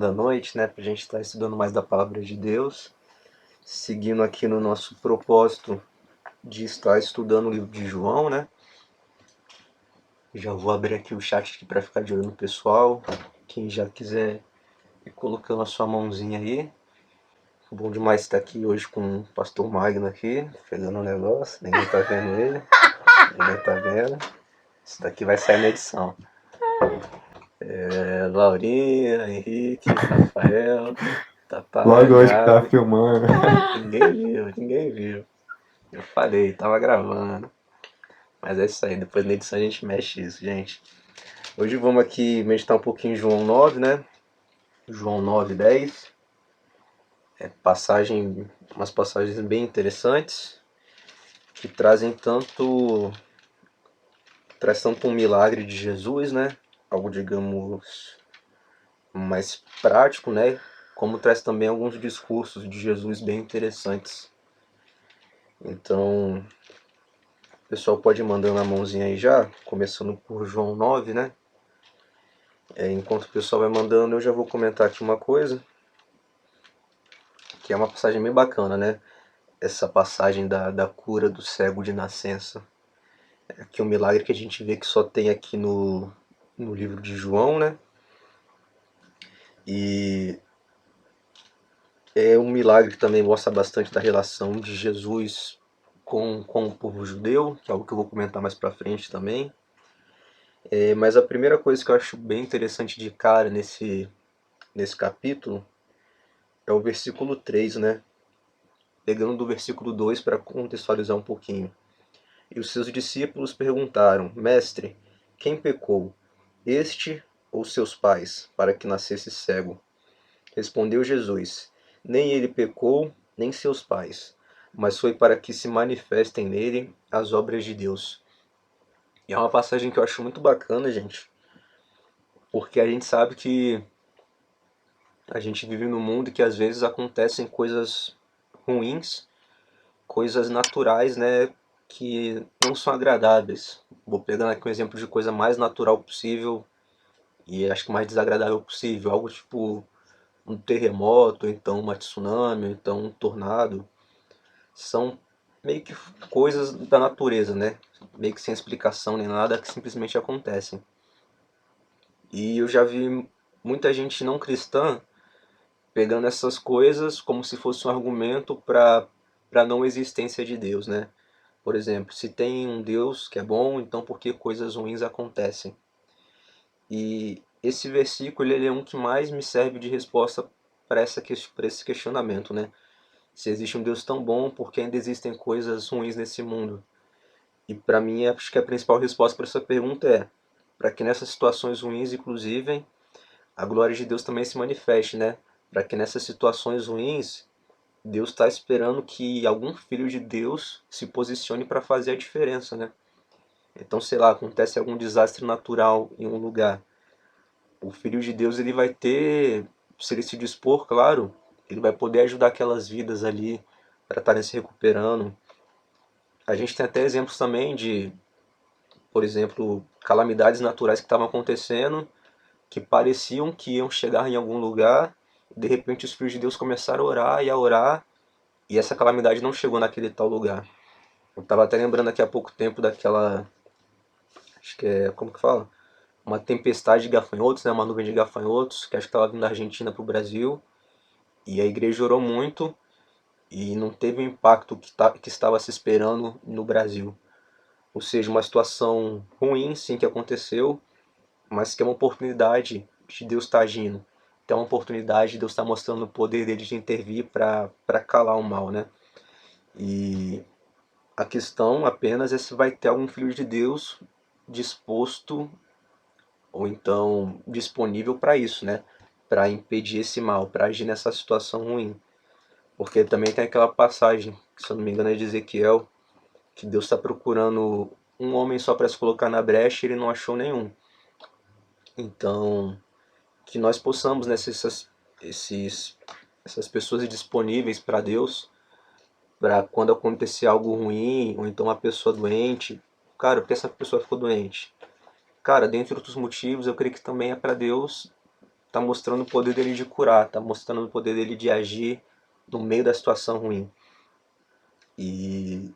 da noite, né? Pra gente estar estudando mais da palavra de Deus, seguindo aqui no nosso propósito de estar estudando o livro de João, né? Já vou abrir aqui o chat aqui para ficar de olho no pessoal. Quem já quiser ir colocando a sua mãozinha aí. Bom demais estar aqui hoje com o pastor Magno aqui, pegando um negócio, ninguém tá vendo ele, ninguém tá vendo. Isso daqui vai sair na edição. Laurinha, Henrique, Rafael, Tatá, Logo hoje que tava Gabi. filmando. Ninguém viu. Eu falei, tava gravando. Mas é isso aí, depois na edição a gente mexe isso, gente. Hoje vamos aqui meditar um pouquinho em João 9, né? João 9, 10. Umas passagens bem interessantes que traz tanto um milagre de Jesus, né? Algo, digamos, mais prático, né? Como traz também alguns discursos de Jesus bem interessantes. Então, o pessoal pode ir mandando a mãozinha aí já, começando por João 9, né? Enquanto o pessoal vai mandando, eu já vou comentar aqui uma coisa, que é uma passagem bem bacana, né? Essa passagem da cura do cego de nascença. Aqui é um milagre que a gente vê que só tem aqui no livro de João, né? E é um milagre que também mostra bastante da relação de Jesus com o povo judeu, que é algo que eu vou comentar mais pra frente também. Mas a primeira coisa que eu acho bem interessante de cara nesse capítulo é o versículo 3, né? Pegando do versículo 2 para contextualizar um pouquinho. E os seus discípulos perguntaram: Mestre, quem pecou, este ou seus pais, para que nascesse cego? Respondeu Jesus: Nem ele pecou, nem seus pais, mas foi para que se manifestem nele as obras de Deus. E é uma passagem que eu acho muito bacana, gente, porque a gente sabe que a gente vive num mundo que às vezes acontecem coisas ruins, coisas naturais, né, que não são agradáveis. Vou pegar aqui um exemplo de coisa mais natural possível e acho que mais desagradável possível, algo tipo um terremoto, ou então uma tsunami, ou então um tornado. São meio que coisas da natureza, né? Meio que sem explicação nem nada, que simplesmente acontecem. E eu já vi muita gente não cristã pegando essas coisas como se fosse um argumento para não existência de Deus, né? Por exemplo, se tem um Deus que é bom, então por que coisas ruins acontecem? E esse versículo ele é um que mais me serve de resposta para esse questionamento, né? Se existe um Deus tão bom, por que ainda existem coisas ruins nesse mundo? E para mim, acho que a principal resposta para essa pergunta é para que nessas situações ruins, inclusive, a glória de Deus também se manifeste, né? Para que nessas situações ruins, Deus está esperando que algum filho de Deus se posicione para fazer a diferença, né? Então, sei lá, acontece algum desastre natural em um lugar. O filho de Deus ele vai ter, se ele se dispor, claro, ele vai poder ajudar aquelas vidas ali para estarem se recuperando. A gente tem até exemplos também de, por exemplo, calamidades naturais que estavam acontecendo, que pareciam que iam chegar em algum lugar, e de repente os filhos de Deus começaram a orar, e essa calamidade não chegou naquele tal lugar. Eu estava até lembrando aqui há pouco tempo daquela, acho que é, como que fala? Uma tempestade de gafanhotos, né? Uma nuvem de gafanhotos, que acho que estava vindo da Argentina para o Brasil, e a igreja orou muito, e não teve o impacto que estava se esperando no Brasil. Ou seja, uma situação ruim, sim, que aconteceu, mas que é uma oportunidade de Deus estar agindo. Então é uma oportunidade de Deus estar mostrando o poder dele de intervir para calar o mal, né? E a questão apenas é se vai ter algum filho de Deus disposto ou então disponível para isso, né? Para impedir esse mal, para agir nessa situação ruim. Porque também tem aquela passagem, que, se eu não me engano é de Ezequiel, que Deus está procurando um homem só para se colocar na brecha e ele não achou nenhum. Então, que nós possamos, né, ser essas pessoas disponíveis para Deus, para quando acontecer algo ruim, ou então uma pessoa doente. Cara, por que essa pessoa ficou doente? Cara, dentre outros motivos, eu creio que também é para Deus tá mostrando o poder dele de curar, tá mostrando o poder dele de agir no meio da situação ruim. E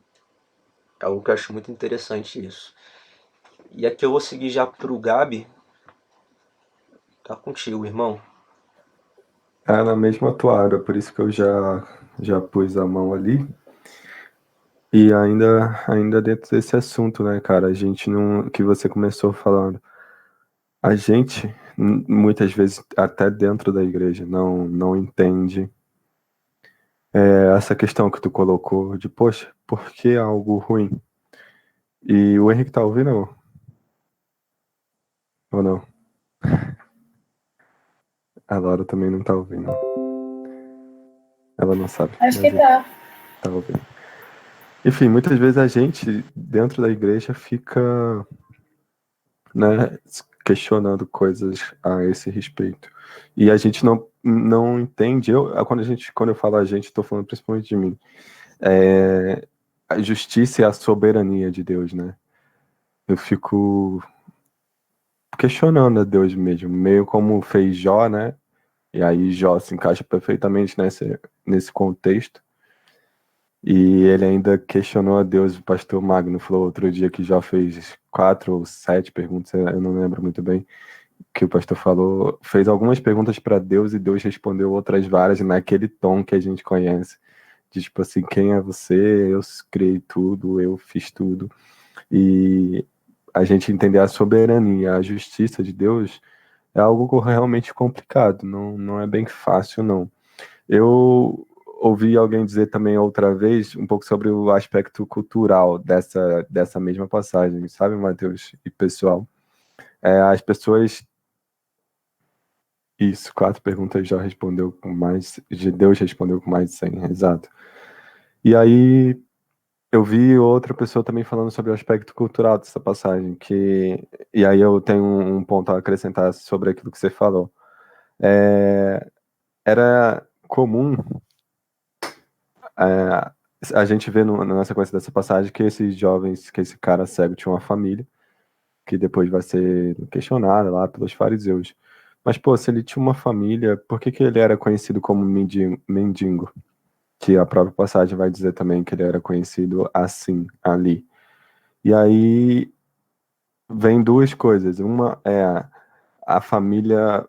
é algo que eu acho muito interessante isso. E aqui eu vou seguir já pro Gabi. Tá contigo, irmão. É na mesma toada, por isso que eu já pus a mão ali. E ainda dentro desse assunto, né, cara, a gente não, que você começou falando, a gente muitas vezes até dentro da igreja não entende essa questão que tu colocou de, poxa, por que algo ruim? E o Henrique tá ouvindo ou não? A Laura também não tá ouvindo. Ela não sabe, Acho mas que ele tá. tá ouvindo. Enfim, muitas vezes a gente dentro da igreja fica, né, questionando coisas a esse respeito. E a gente não entende, quando eu falo a gente, estou falando principalmente de mim, a justiça e a soberania de Deus, né? Eu fico questionando a Deus mesmo, meio como fez Jó, né? E aí Jó se encaixa perfeitamente nesse contexto. E ele ainda questionou a Deus, o pastor Magno falou outro dia que Jó fez 4 ou 7 perguntas, eu não lembro muito bem, que o pastor falou, fez algumas perguntas para Deus e Deus respondeu outras várias naquele tom que a gente conhece, de tipo assim, quem é você? Eu criei tudo, eu fiz tudo. E a gente entender a soberania, a justiça de Deus é algo realmente complicado, não é bem fácil, não. Eu ouvi alguém dizer também outra vez um pouco sobre o aspecto cultural dessa mesma passagem, sabe, Mateus e pessoal? As pessoas. Isso, 4 perguntas já respondeu com mais. Deus respondeu com mais de 100, exato. E aí eu vi outra pessoa também falando sobre o aspecto cultural dessa passagem, e aí eu tenho um ponto a acrescentar sobre aquilo que você falou. Era comum é, a gente vê na sequência dessa passagem que esses jovens, que esse cara cego tinha uma família, que depois vai ser questionada lá pelos fariseus. Mas, pô, se ele tinha uma família, por que que ele era conhecido como mendigo? Que a própria passagem vai dizer também que ele era conhecido assim, ali. E aí vem duas coisas. Uma é a família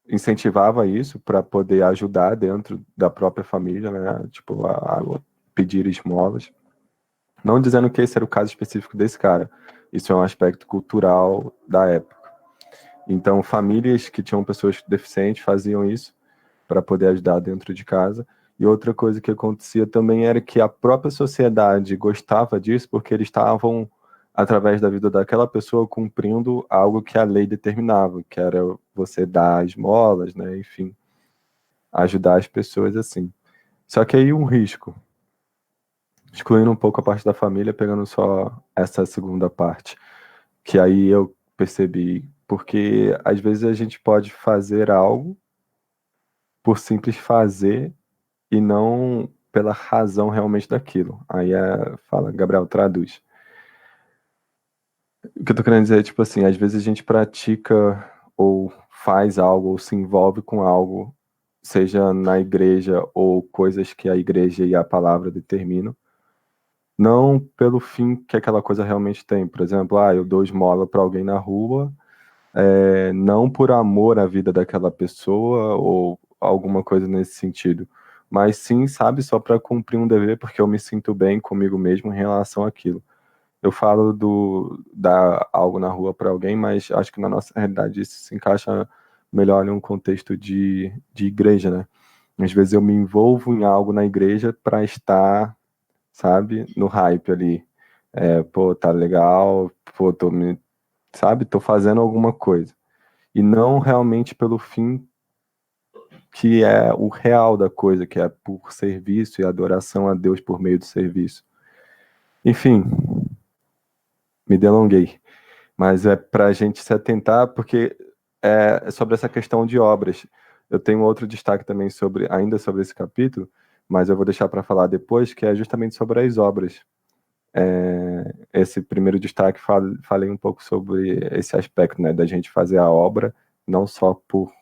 incentivava isso para poder ajudar dentro da própria família, né? Tipo, a pedir esmolas. Não dizendo que esse era o caso específico desse cara. Isso é um aspecto cultural da época. Então, famílias que tinham pessoas deficientes faziam isso para poder ajudar dentro de casa. E outra coisa que acontecia também era que a própria sociedade gostava disso porque eles estavam, através da vida daquela pessoa, cumprindo algo que a lei determinava, que era você dar esmolas, né? Enfim, ajudar as pessoas assim. Só que aí um risco, excluindo um pouco a parte da família, pegando só essa segunda parte, que aí eu percebi, porque às vezes a gente pode fazer algo por simples fazer e não pela razão realmente daquilo. Aí fala, Gabriel, traduz. O que eu tô querendo dizer é, tipo assim, às vezes a gente pratica ou faz algo ou se envolve com algo, seja na igreja ou coisas que a igreja e a palavra determinam, não pelo fim que aquela coisa realmente tem. Por exemplo, eu dou esmola para alguém na rua, não por amor à vida daquela pessoa ou alguma coisa nesse sentido, mas sim, sabe, só para cumprir um dever, porque eu me sinto bem comigo mesmo em relação àquilo. Eu falo do dar algo na rua para alguém, mas acho que na nossa realidade isso se encaixa melhor em um contexto de igreja, né? Às vezes eu me envolvo em algo na igreja para estar, sabe, no hype ali. Pô, tá legal, pô, sabe, tô fazendo alguma coisa e não realmente pelo fim que é o real da coisa, que é por serviço e adoração a Deus por meio do serviço. Enfim, me delonguei, mas é para a gente se atentar, porque é sobre essa questão de obras. Eu tenho outro destaque também ainda sobre esse capítulo, mas eu vou deixar para falar depois, que é justamente sobre as obras. Esse primeiro destaque falei um pouco sobre esse aspecto, né, da gente fazer a obra não só por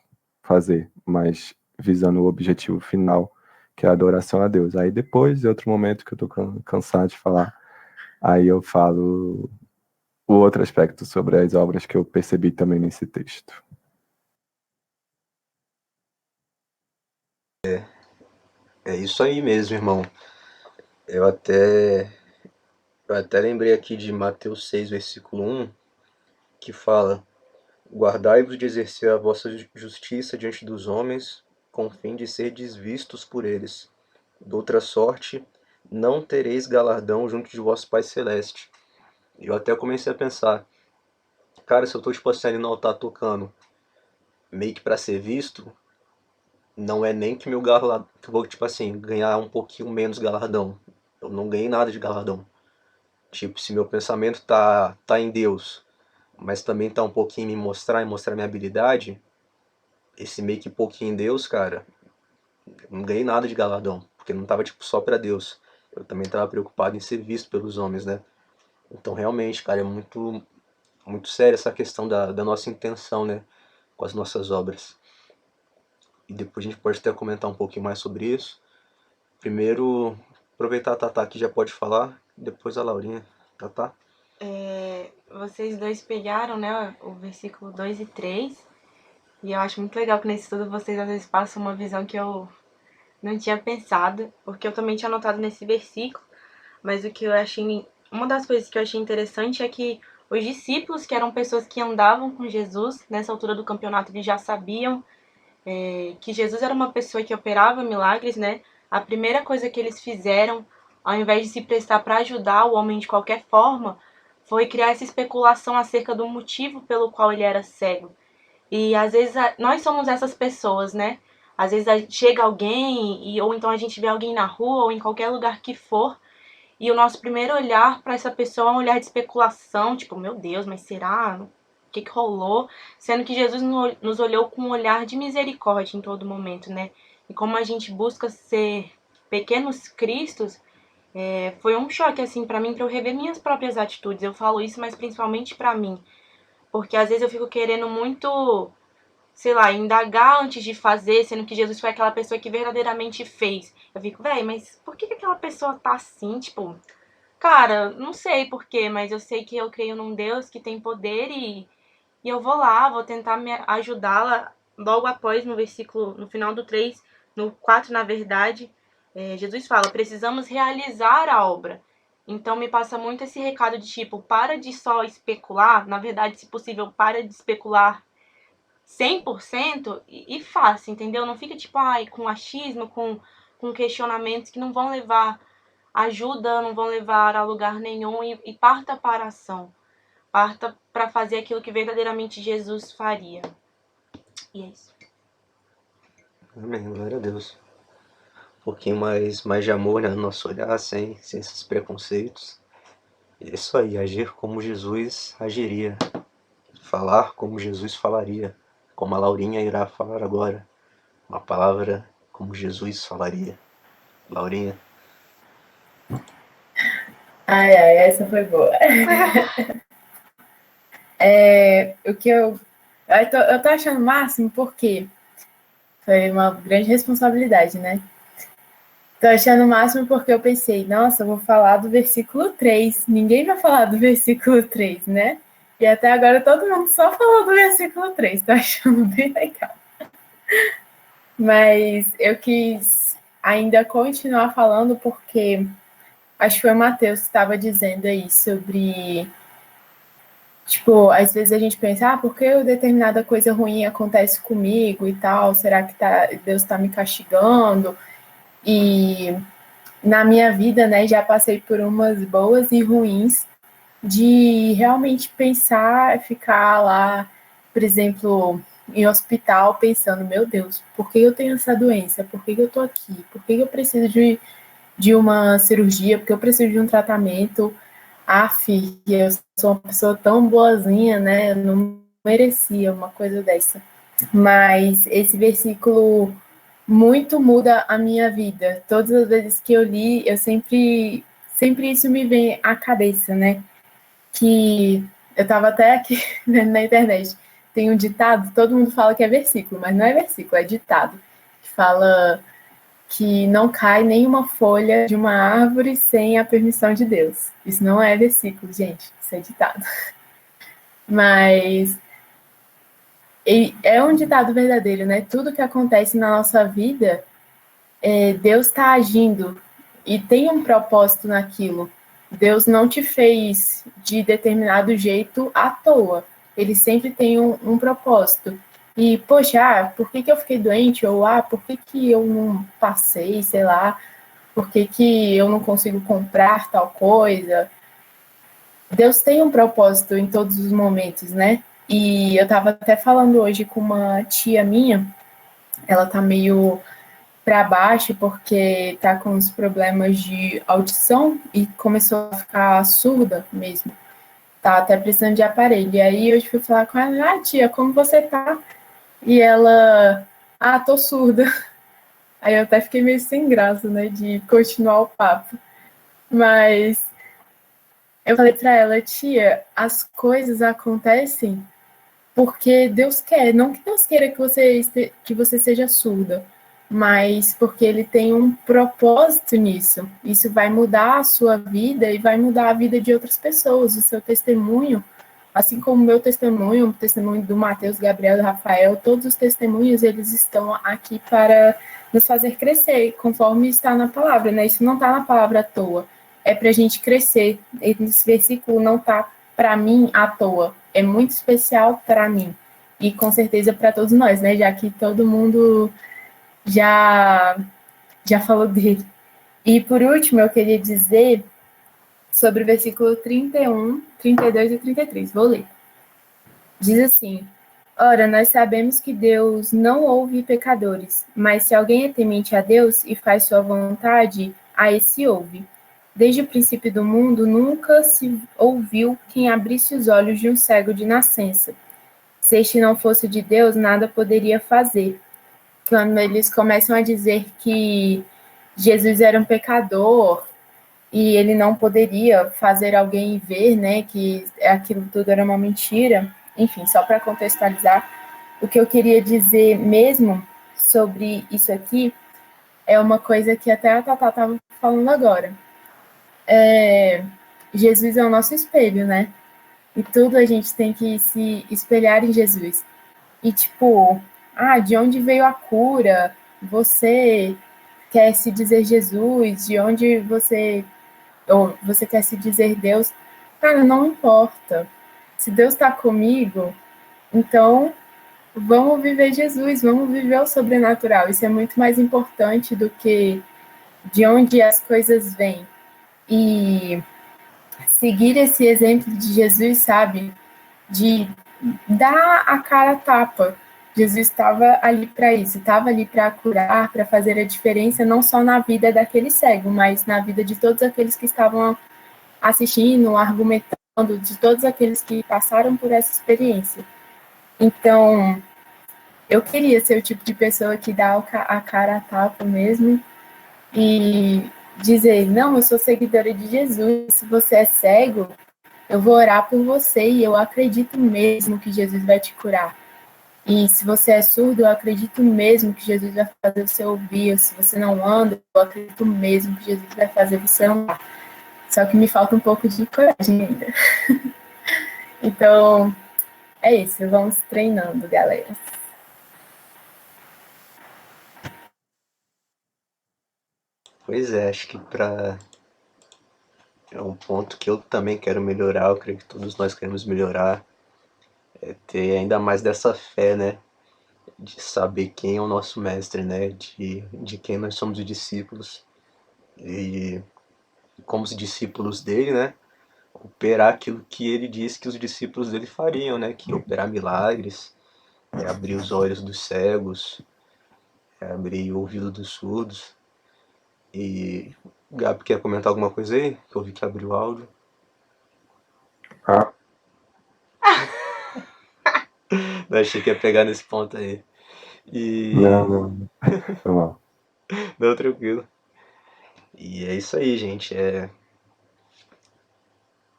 fazer, mas visando o objetivo final, que é a adoração a Deus. Aí depois, em outro momento que eu tô cansado de falar, aí eu falo o outro aspecto sobre as obras que eu percebi também nesse texto. É isso aí mesmo, irmão. Eu até, eu até lembrei aqui de Mateus 6, versículo 1, que fala: Guardai-vos de exercer a vossa justiça diante dos homens, com o fim de serdes vistos por eles. Doutra sorte, não tereis galardão junto de vosso Pai Celeste. E eu até comecei a pensar, cara, se eu tô tipo assim ali no altar tocando, meio que pra ser visto, não é nem que meu galardão, que eu vou tipo assim, ganhar um pouquinho menos galardão. Eu não ganhei nada de galardão. Tipo, se meu pensamento tá em Deus, mas também tá um pouquinho em me mostrar e mostrar minha habilidade, esse meio que pouquinho em Deus, cara, eu não ganhei nada de galardão, porque não tava tipo só pra Deus. Eu também tava preocupado em ser visto pelos homens, né? Então realmente, cara, é muito séria essa questão da nossa intenção, né, com as nossas obras. E depois a gente pode até comentar um pouquinho mais sobre isso. Primeiro, aproveitar a Tatá que já pode falar, depois a Laurinha. Tatá? Vocês dois pegaram, né, o versículo 2 e 3, e eu acho muito legal que nesse estudo vocês às vezes passam uma visão que eu não tinha pensado, porque eu também tinha anotado nesse versículo, mas o que eu achei, uma das coisas que eu achei interessante é que os discípulos, que eram pessoas que andavam com Jesus, nessa altura do campeonato, eles já sabiam que Jesus era uma pessoa que operava milagres, né? A primeira coisa que eles fizeram, ao invés de se prestar para ajudar o homem de qualquer forma, foi criar essa especulação acerca do motivo pelo qual ele era cego. E às vezes nós somos essas pessoas, né? Às vezes chega alguém, ou então a gente vê alguém na rua, ou em qualquer lugar que for, e o nosso primeiro olhar para essa pessoa é um olhar de especulação, tipo, meu Deus, mas será? O que rolou? Sendo que Jesus nos olhou com um olhar de misericórdia em todo momento, né? E como a gente busca ser pequenos cristos, foi um choque, assim, para mim, para eu rever minhas próprias atitudes. Eu falo isso, mas principalmente para mim. Porque às vezes eu fico querendo muito, sei lá, indagar antes de fazer, sendo que Jesus foi aquela pessoa que verdadeiramente fez. Eu fico, véi, mas por que aquela pessoa tá assim? Tipo, cara, não sei porquê, mas eu sei que eu creio num Deus que tem poder e eu vou lá, vou tentar me ajudá-la. Logo após, no versículo, no final do 3, no 4, na verdade, Jesus fala: precisamos realizar a obra. Então me passa muito esse recado de tipo, para de só especular, na verdade, se possível, para de especular 100% e faça, entendeu? Não fica tipo, ai, com achismo, com questionamentos que não vão levar ajuda, não vão levar a lugar nenhum e parta para a ação. Parta para fazer aquilo que verdadeiramente Jesus faria. E é isso. Amém, glória a Deus. Um pouquinho mais de amor, né, no nosso olhar, sem esses preconceitos. E é isso aí, agir como Jesus agiria. Falar como Jesus falaria. Como a Laurinha irá falar agora. Uma palavra como Jesus falaria. Laurinha? Ai, ai, essa foi boa. O que eu tô achando o máximo porque foi uma grande responsabilidade, né? Tô achando o máximo porque eu pensei, nossa, eu vou falar do versículo 3. Ninguém vai falar do versículo 3, né? E até agora todo mundo só falou do versículo 3. Tô achando bem legal. Mas eu quis ainda continuar falando porque acho que foi o Matheus que estava dizendo aí sobre, tipo, às vezes a gente pensa, por que determinada coisa ruim acontece comigo e tal? Será que Deus está me castigando? E na minha vida, né, já passei por umas boas e ruins de realmente pensar, ficar lá, por exemplo, em hospital pensando, meu Deus, por que eu tenho essa doença? Por que eu tô aqui? Por que eu preciso de uma cirurgia? Por que eu preciso de um tratamento? Eu sou uma pessoa tão boazinha, né? Eu não merecia uma coisa dessa. Mas esse versículo muito muda a minha vida. Todas as vezes que eu li, eu sempre isso me vem à cabeça, né? Que eu estava até aqui na internet tem um ditado, todo mundo fala que é versículo, mas não é versículo, é ditado, que fala que não cai nenhuma folha de uma árvore sem a permissão de Deus. Isso não é versículo, gente, isso é ditado. Mas é um ditado verdadeiro, né? Tudo que acontece na nossa vida, Deus está agindo e tem um propósito naquilo. Deus não te fez de determinado jeito à toa. Ele sempre tem um propósito. E, poxa, por que eu fiquei doente? Ou, por que eu não passei, sei lá? Por que eu não consigo comprar tal coisa? Deus tem um propósito em todos os momentos, né? E eu estava até falando hoje com uma tia minha, ela tá meio para baixo porque tá com os problemas de audição e começou a ficar surda mesmo. Tá até precisando de aparelho. E aí eu fui falar com ela, tia, como você tá? E ela, tô surda. Aí eu até fiquei meio sem graça, né, de continuar o papo. Mas eu falei para ela, tia, as coisas acontecem porque Deus quer, não que Deus queira que você seja surda, mas porque Ele tem um propósito nisso. Isso vai mudar a sua vida e vai mudar a vida de outras pessoas, o seu testemunho, assim como o meu testemunho, o testemunho do Mateus, Gabriel e Rafael, todos os testemunhos, eles estão aqui para nos fazer crescer, conforme está na palavra, né? Isso não está na palavra à toa, é para a gente crescer. Esse versículo não está para mim à toa, é muito especial para mim e com certeza para todos nós, né? Já que todo mundo já falou dele. E por último, eu queria dizer sobre o versículo 31, 32 e 33. Vou ler. Diz assim: ora, nós sabemos que Deus não ouve pecadores, mas se alguém é temente a Deus e faz sua vontade, a esse ouve. Desde o princípio do mundo, nunca se ouviu quem abrisse os olhos de um cego de nascença. Se este não fosse de Deus, nada poderia fazer. Quando eles começam a dizer que Jesus era um pecador e ele não poderia fazer alguém ver, né, que aquilo tudo era uma mentira. Enfim, só para contextualizar, o que eu queria dizer mesmo sobre isso aqui é uma coisa que até a Tatá estava falando agora. Jesus é o nosso espelho, né? E tudo a gente tem que se espelhar em Jesus. E tipo, de onde veio a cura? Você quer se dizer Jesus? De onde ou você quer se dizer Deus? Cara, não importa. Se Deus está comigo, então vamos viver Jesus, vamos viver o sobrenatural. Isso é muito mais importante do que de onde as coisas vêm. E seguir esse exemplo de Jesus, sabe? De dar a cara a tapa. Jesus estava ali para isso, estava ali para curar, para fazer a diferença, não só na vida daquele cego, mas na vida de todos aqueles que estavam assistindo, argumentando, de todos aqueles que passaram por essa experiência. Então, eu queria ser o tipo de pessoa que dá a cara a tapa mesmo e dizer, não, eu sou seguidora de Jesus, se você é cego, eu vou orar por você e eu acredito mesmo que Jesus vai te curar. E se você é surdo, eu acredito mesmo que Jesus vai fazer você ouvir. Se você não anda, eu acredito mesmo que Jesus vai fazer você andar. Só que me falta um pouco de coragem ainda. Então, é isso. Vamos treinando, galera. Pois é, acho que é um ponto que eu também quero melhorar, eu creio que todos nós queremos melhorar, é ter ainda mais dessa fé, né? De saber quem é o nosso mestre, né? De quem nós somos os discípulos. E como os discípulos dele, né? Operar aquilo que ele disse que os discípulos dele fariam, né? Que operar milagres, abrir os olhos dos cegos, abrir o ouvido dos surdos. E o Gabi quer comentar alguma coisa aí? Que eu vi que abriu o áudio. Eu achei que ia pegar nesse ponto aí. E... Não. Foi mal. Não, tranquilo. E é isso aí, gente.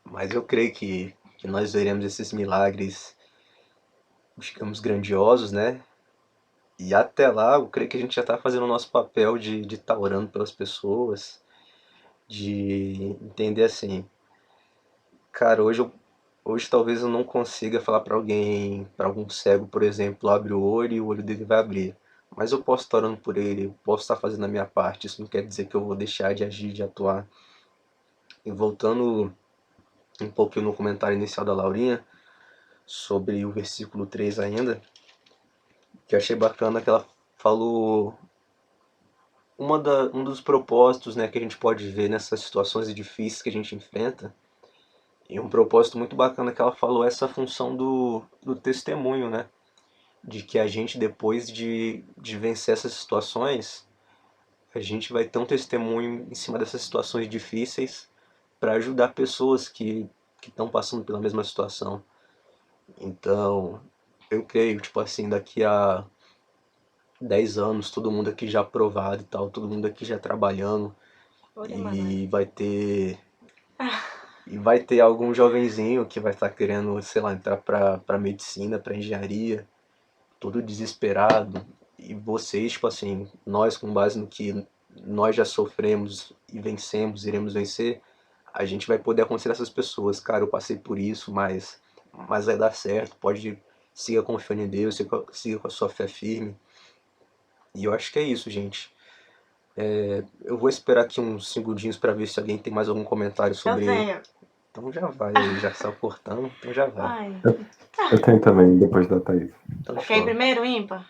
Mas eu creio que nós veremos esses milagres digamos, grandiosos, né? E até lá, eu creio que a gente já está fazendo o nosso papel de estar orando pelas pessoas, de entender assim, cara, hoje talvez eu não consiga falar para alguém, para algum cego, por exemplo, abre o olho e o olho dele vai abrir. Mas eu posso estar orando por ele, eu posso estar fazendo a minha parte, isso não quer dizer que eu vou deixar de agir, de atuar. E voltando um pouquinho no comentário inicial da Laurinha, sobre o versículo 3 ainda, que eu achei bacana que ela falou um dos propósitos, né, que a gente pode ver nessas situações difíceis que a gente enfrenta, e um propósito muito bacana que ela falou, essa função do testemunho, né, de que a gente, depois de vencer essas situações, a gente vai ter um testemunho em cima dessas situações difíceis para ajudar pessoas que estão passando pela mesma situação. Então, eu creio, tipo assim, daqui a 10 anos, todo mundo aqui já aprovado e tal, todo mundo aqui já trabalhando, Ore, e vai ter algum jovenzinho que vai estar querendo, sei lá, entrar pra medicina, pra engenharia, todo desesperado. E vocês, tipo assim, nós com base no que nós já sofremos e vencemos, iremos vencer, a gente vai poder aconselhar essas pessoas. Cara, eu passei por isso, mas vai dar certo, pode siga confiando em Deus, siga com a sua fé firme. E eu acho que é isso, gente. Eu vou esperar aqui uns segundinhos pra ver se alguém tem mais algum comentário Eu sobre. tenho. Então já vai aí, já saiu cortando, então já vai. Ai. Eu tenho também, depois da Thaís. Então Quer ir show. primeiro, ímpar?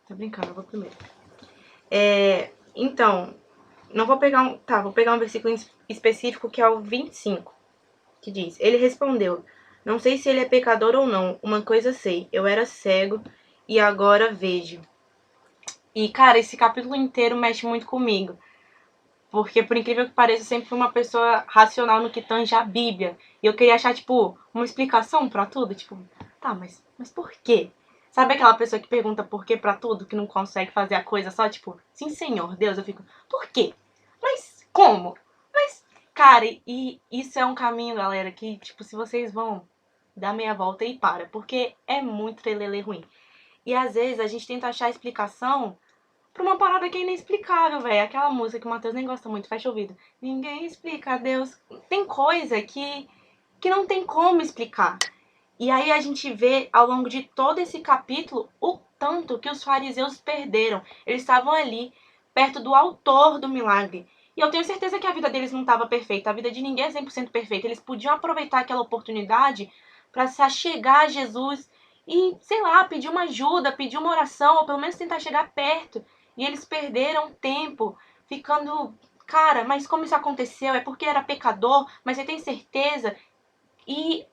Tô brincando, eu vou primeiro. Então, não vou pegar um. Tá, vou pegar um versículo específico que é o 25, que diz: Ele respondeu: Não sei se ele é pecador ou não, uma coisa sei, eu era cego e agora vejo. E, cara, esse capítulo inteiro mexe muito comigo. Porque, por incrível que pareça, eu sempre fui uma pessoa racional no que tange a Bíblia. E eu queria achar, tipo, uma explicação pra tudo. Tipo, tá, mas por quê? Sabe aquela pessoa que pergunta por quê pra tudo, que não consegue fazer a coisa só, tipo, sim, Senhor, Deus, eu fico, por quê? Mas como? Mas, cara, e isso é um caminho, galera, que, tipo, se vocês vão dar meia volta e para, porque é muito trelelê ruim. E às vezes a gente tenta achar explicação pra uma parada que é inexplicável, velho. Aquela música que o Matheus nem gosta muito, fecha o ouvido. Ninguém explica, Deus. Tem coisa que não tem como explicar. E aí a gente vê ao longo de todo esse capítulo o tanto que os fariseus perderam. Eles estavam ali, perto do autor do milagre. E eu tenho certeza que a vida deles não estava perfeita. A vida de ninguém é 100% perfeita. Eles podiam aproveitar aquela oportunidade para se achegar a Jesus e, sei lá, pedir uma ajuda, pedir uma oração, ou pelo menos tentar chegar perto. E eles perderam tempo ficando, cara, mas como isso aconteceu? É porque era pecador? Mas você tem certeza? E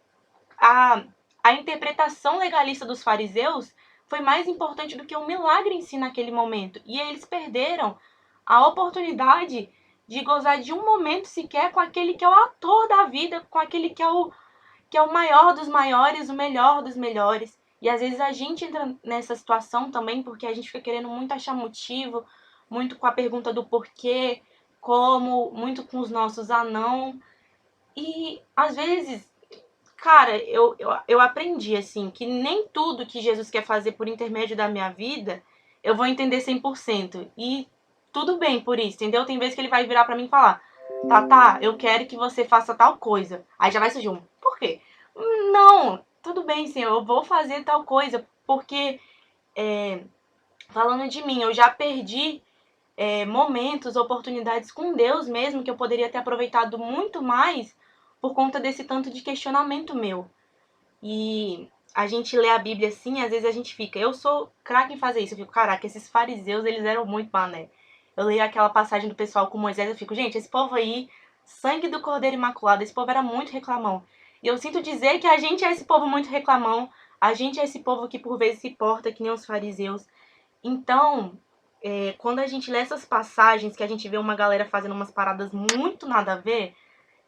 a, a interpretação legalista dos fariseus foi mais importante do que o milagre em si naquele momento. E eles perderam a oportunidade de gozar de um momento sequer com aquele que é o ator da vida, com aquele que é o maior dos maiores, o melhor dos melhores. E às vezes a gente entra nessa situação também porque a gente fica querendo muito achar motivo, muito com a pergunta do porquê, como, muito com os nossos não. E às vezes, cara, eu aprendi assim que nem tudo que Jesus quer fazer por intermédio da minha vida eu vou entender 100%. E tudo bem por isso, entendeu? Tem vezes que ele vai virar pra mim e falar: Tá, eu quero que você faça tal coisa. Aí já vai surgir um: Por quê? Não, tudo bem, Senhor, eu vou fazer tal coisa, porque, falando de mim, eu já perdi momentos, oportunidades com Deus mesmo, que eu poderia ter aproveitado muito mais por conta desse tanto de questionamento meu. E a gente lê a Bíblia assim, às vezes a gente fica, eu sou craque em fazer isso, eu fico, caraca, esses fariseus, eles eram muito mané. Eu leio aquela passagem do pessoal com Moisés, eu fico, gente, esse povo aí, sangue do Cordeiro Imaculado, esse povo era muito reclamão. E eu sinto dizer que a gente é esse povo muito reclamão, a gente é esse povo que por vezes se porta que nem os fariseus. Então, quando a gente lê essas passagens, que a gente vê uma galera fazendo umas paradas muito nada a ver,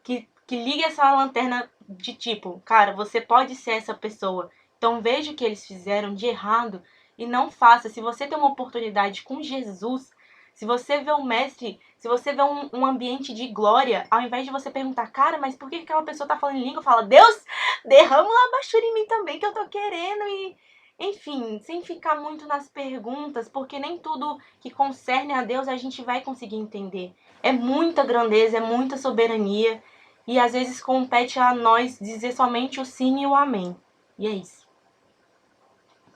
que liga essa lanterna de tipo, cara, você pode ser essa pessoa. Então veja o que eles fizeram de errado e não faça. Se você tem uma oportunidade com Jesus, se você vê um mestre, se você vê um ambiente de glória, ao invés de você perguntar, cara, mas por que aquela pessoa tá falando em língua? Fala, Deus, derrama uma baixura em mim também que eu tô querendo Enfim, sem ficar muito nas perguntas, porque nem tudo que concerne a Deus a gente vai conseguir entender. É muita grandeza, é muita soberania, e às vezes compete a nós dizer somente o sim e o amém. E é isso.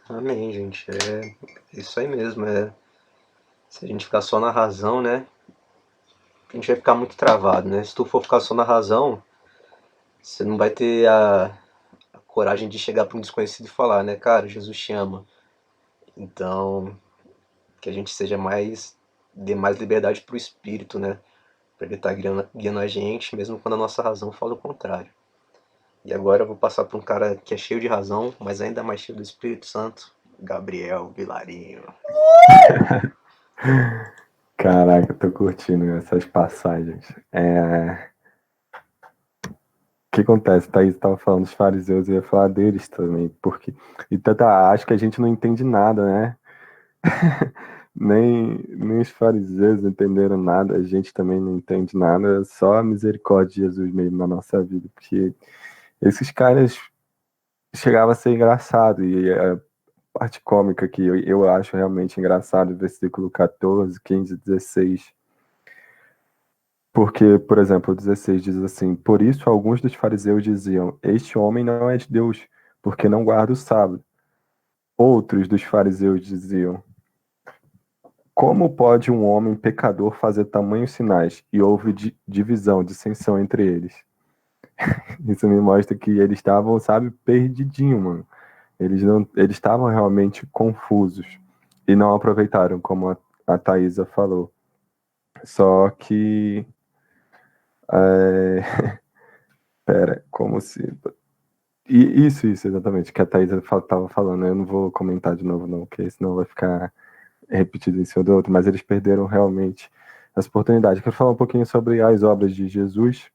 Amém, gente. É isso aí mesmo. Se a gente ficar só na razão, né? A gente vai ficar muito travado, né? Se tu for ficar só na razão, você não vai ter a coragem de chegar para um desconhecido e falar, né? Cara, Jesus te ama. Então, que a gente seja dê mais liberdade pro Espírito, né? Pra ele estar guiando a gente, mesmo quando a nossa razão fala o contrário. E agora eu vou passar para um cara que é cheio de razão, mas ainda mais cheio do Espírito Santo, Gabriel Vilarinho. Caraca, eu tô curtindo essas passagens. O que acontece? Thaís estava falando dos fariseus, eu ia falar deles também, porque. E tanta, acho que a gente não entende nada, né? Nem os fariseus entenderam nada, a gente também não entende nada, só a misericórdia de Jesus mesmo na nossa vida, porque esses caras chegavam a ser engraçado, e a parte cômica que eu acho realmente engraçado, versículo 14, 15, 16. Porque, por exemplo, o 16 diz assim: Por isso alguns dos fariseus diziam: Este homem não é de Deus, porque não guarda o sábado. Outros dos fariseus diziam: Como pode um homem pecador fazer tamanhos sinais? E houve divisão, dissensão entre eles. Isso me mostra que eles estavam, sabe, perdidinho, mano. Eles estavam realmente confusos e não aproveitaram, como a Thaisa falou. Só que, pera, como se isso, exatamente, que a Thaisa estava falando. Eu não vou comentar de novo, não, porque senão vai ficar repetido em cima do outro, mas eles perderam realmente essa oportunidade. Eu quero falar um pouquinho sobre as obras de Jesus,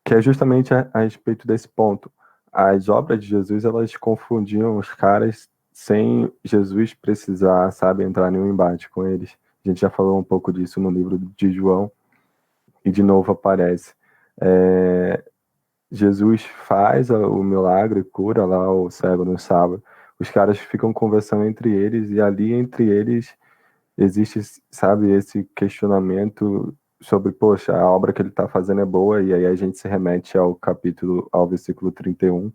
que é justamente a respeito desse ponto. As obras de Jesus, elas confundiam os caras sem Jesus precisar, sabe, entrar em um embate com eles. A gente já falou um pouco disso no livro de João, e de novo aparece. Jesus faz o milagre, cura lá o cego no sábado. Os caras ficam conversando entre eles e ali entre eles existe, sabe, esse questionamento sobre, poxa, a obra que ele está fazendo é boa, e aí a gente se remete ao versículo 31,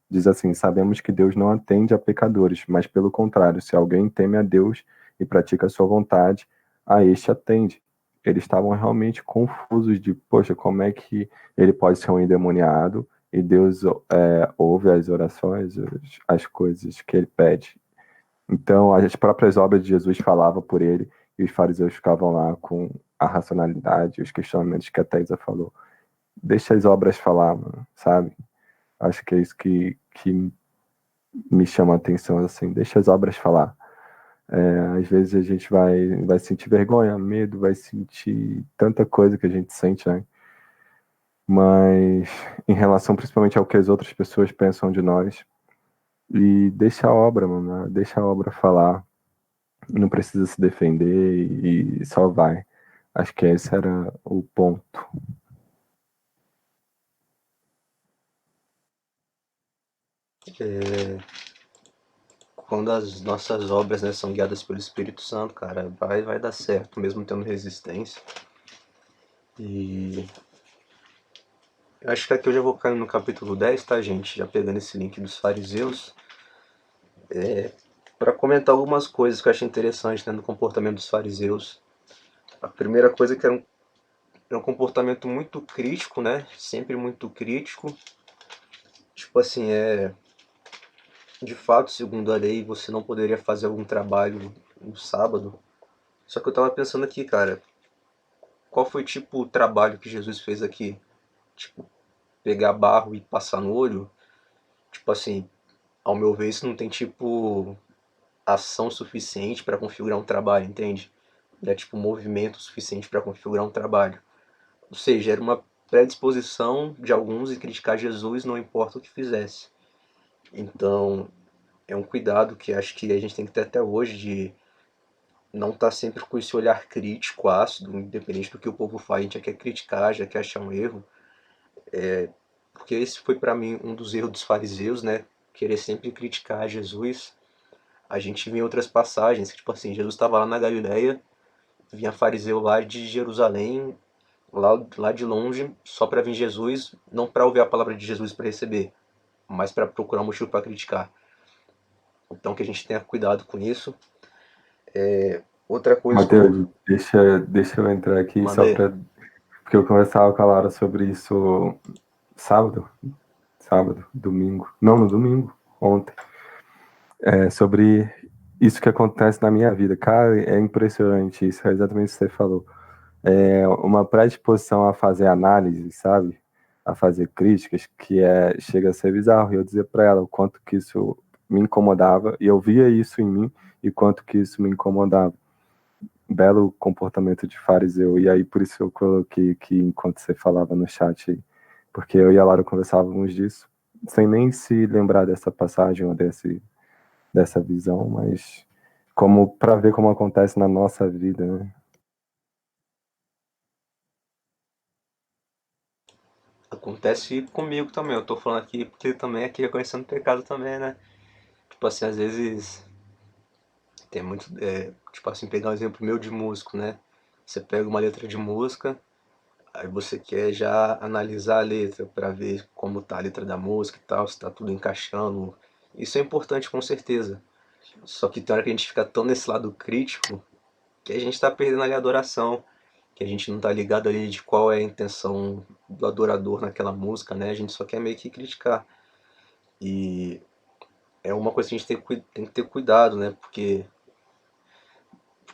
diz assim: Sabemos que Deus não atende a pecadores, mas pelo contrário, se alguém teme a Deus e pratica a sua vontade, a este atende. Eles estavam realmente confusos de, poxa, como é que ele pode ser um endemoniado e Deus ouve as orações, as coisas que ele pede. Então, as próprias obras de Jesus falavam por ele e os fariseus ficavam lá com a racionalidade, os questionamentos que a Thaisa falou. Deixa as obras falar, mano, sabe? Acho que é isso que me chama a atenção, assim, deixa as obras falar. Às vezes a gente vai sentir vergonha, medo, vai sentir tanta coisa que a gente sente, né? Mas em relação principalmente ao que as outras pessoas pensam de nós, e deixa a obra, mano, deixa a obra falar, não precisa se defender e só vai. Acho que esse era o ponto. Quando as nossas obras, né, são guiadas pelo Espírito Santo, cara, vai dar certo, mesmo tendo resistência. E eu acho que aqui eu já vou cair no capítulo 10, tá, gente? Já pegando esse link dos fariseus, para comentar algumas coisas que eu achei interessante, né, no comportamento dos fariseus. A primeira coisa que era um comportamento muito crítico, né? Sempre muito crítico. Tipo assim, de fato, segundo a lei, você não poderia fazer algum trabalho no sábado. Só que eu tava pensando aqui, cara, qual foi tipo o trabalho que Jesus fez aqui? Tipo, pegar barro e passar no olho? Tipo assim, ao meu ver, isso não tem tipo ação suficiente para configurar um trabalho, entende? Não é tipo movimento suficiente para configurar um trabalho. Ou seja, era uma predisposição de alguns em criticar Jesus, não importa o que fizesse. Então, é um cuidado que acho que a gente tem que ter até hoje de não estar sempre com esse olhar crítico, ácido, independente do que o povo faz, a gente já quer criticar, já quer achar um erro. Porque esse foi para mim um dos erros dos fariseus, né? Querer sempre criticar Jesus. A gente vê em outras passagens que, tipo assim, Jesus estava lá na Galileia, vinha fariseu lá de Jerusalém, lá de longe, só para vir Jesus, não para ouvir a palavra de Jesus para receber, mas para procurar um motivo para criticar. Então que a gente tenha cuidado com isso. Outra coisa que Matheus, deixa eu entrar aqui manda só aí. para. Porque eu conversava com a Lara sobre isso sábado, domingo. Não, no domingo, ontem. Sobre isso que acontece na minha vida. Cara, é impressionante isso, é exatamente o que você falou. É uma predisposição a fazer análise, sabe? A fazer críticas, que chega a ser bizarro. E eu dizia para ela o quanto que isso me incomodava, e eu via isso em mim, e quanto que isso me incomodava. Belo comportamento de fariseu. E aí, por isso eu coloquei aqui enquanto você falava no chat, porque eu e a Lara conversávamos disso, sem nem se lembrar dessa passagem ou dessa visão, mas como para ver como acontece na nossa vida, né? Acontece comigo também, eu tô falando aqui porque também aqui reconhecendo pecado também, né? Tipo assim, às vezes tem muito, tipo assim, pegar um exemplo meu de músico, né? Você pega uma letra de música, aí você quer já analisar a letra pra ver como tá a letra da música e tal, se tá tudo encaixando. Isso é importante com certeza. Só que tem hora que a gente fica tão nesse lado crítico que a gente tá perdendo ali a adoração, que a gente não tá ligado ali de qual é a intenção do adorador naquela música, né? A gente só quer meio que criticar. E é uma coisa que a gente tem que ter cuidado, né? Porque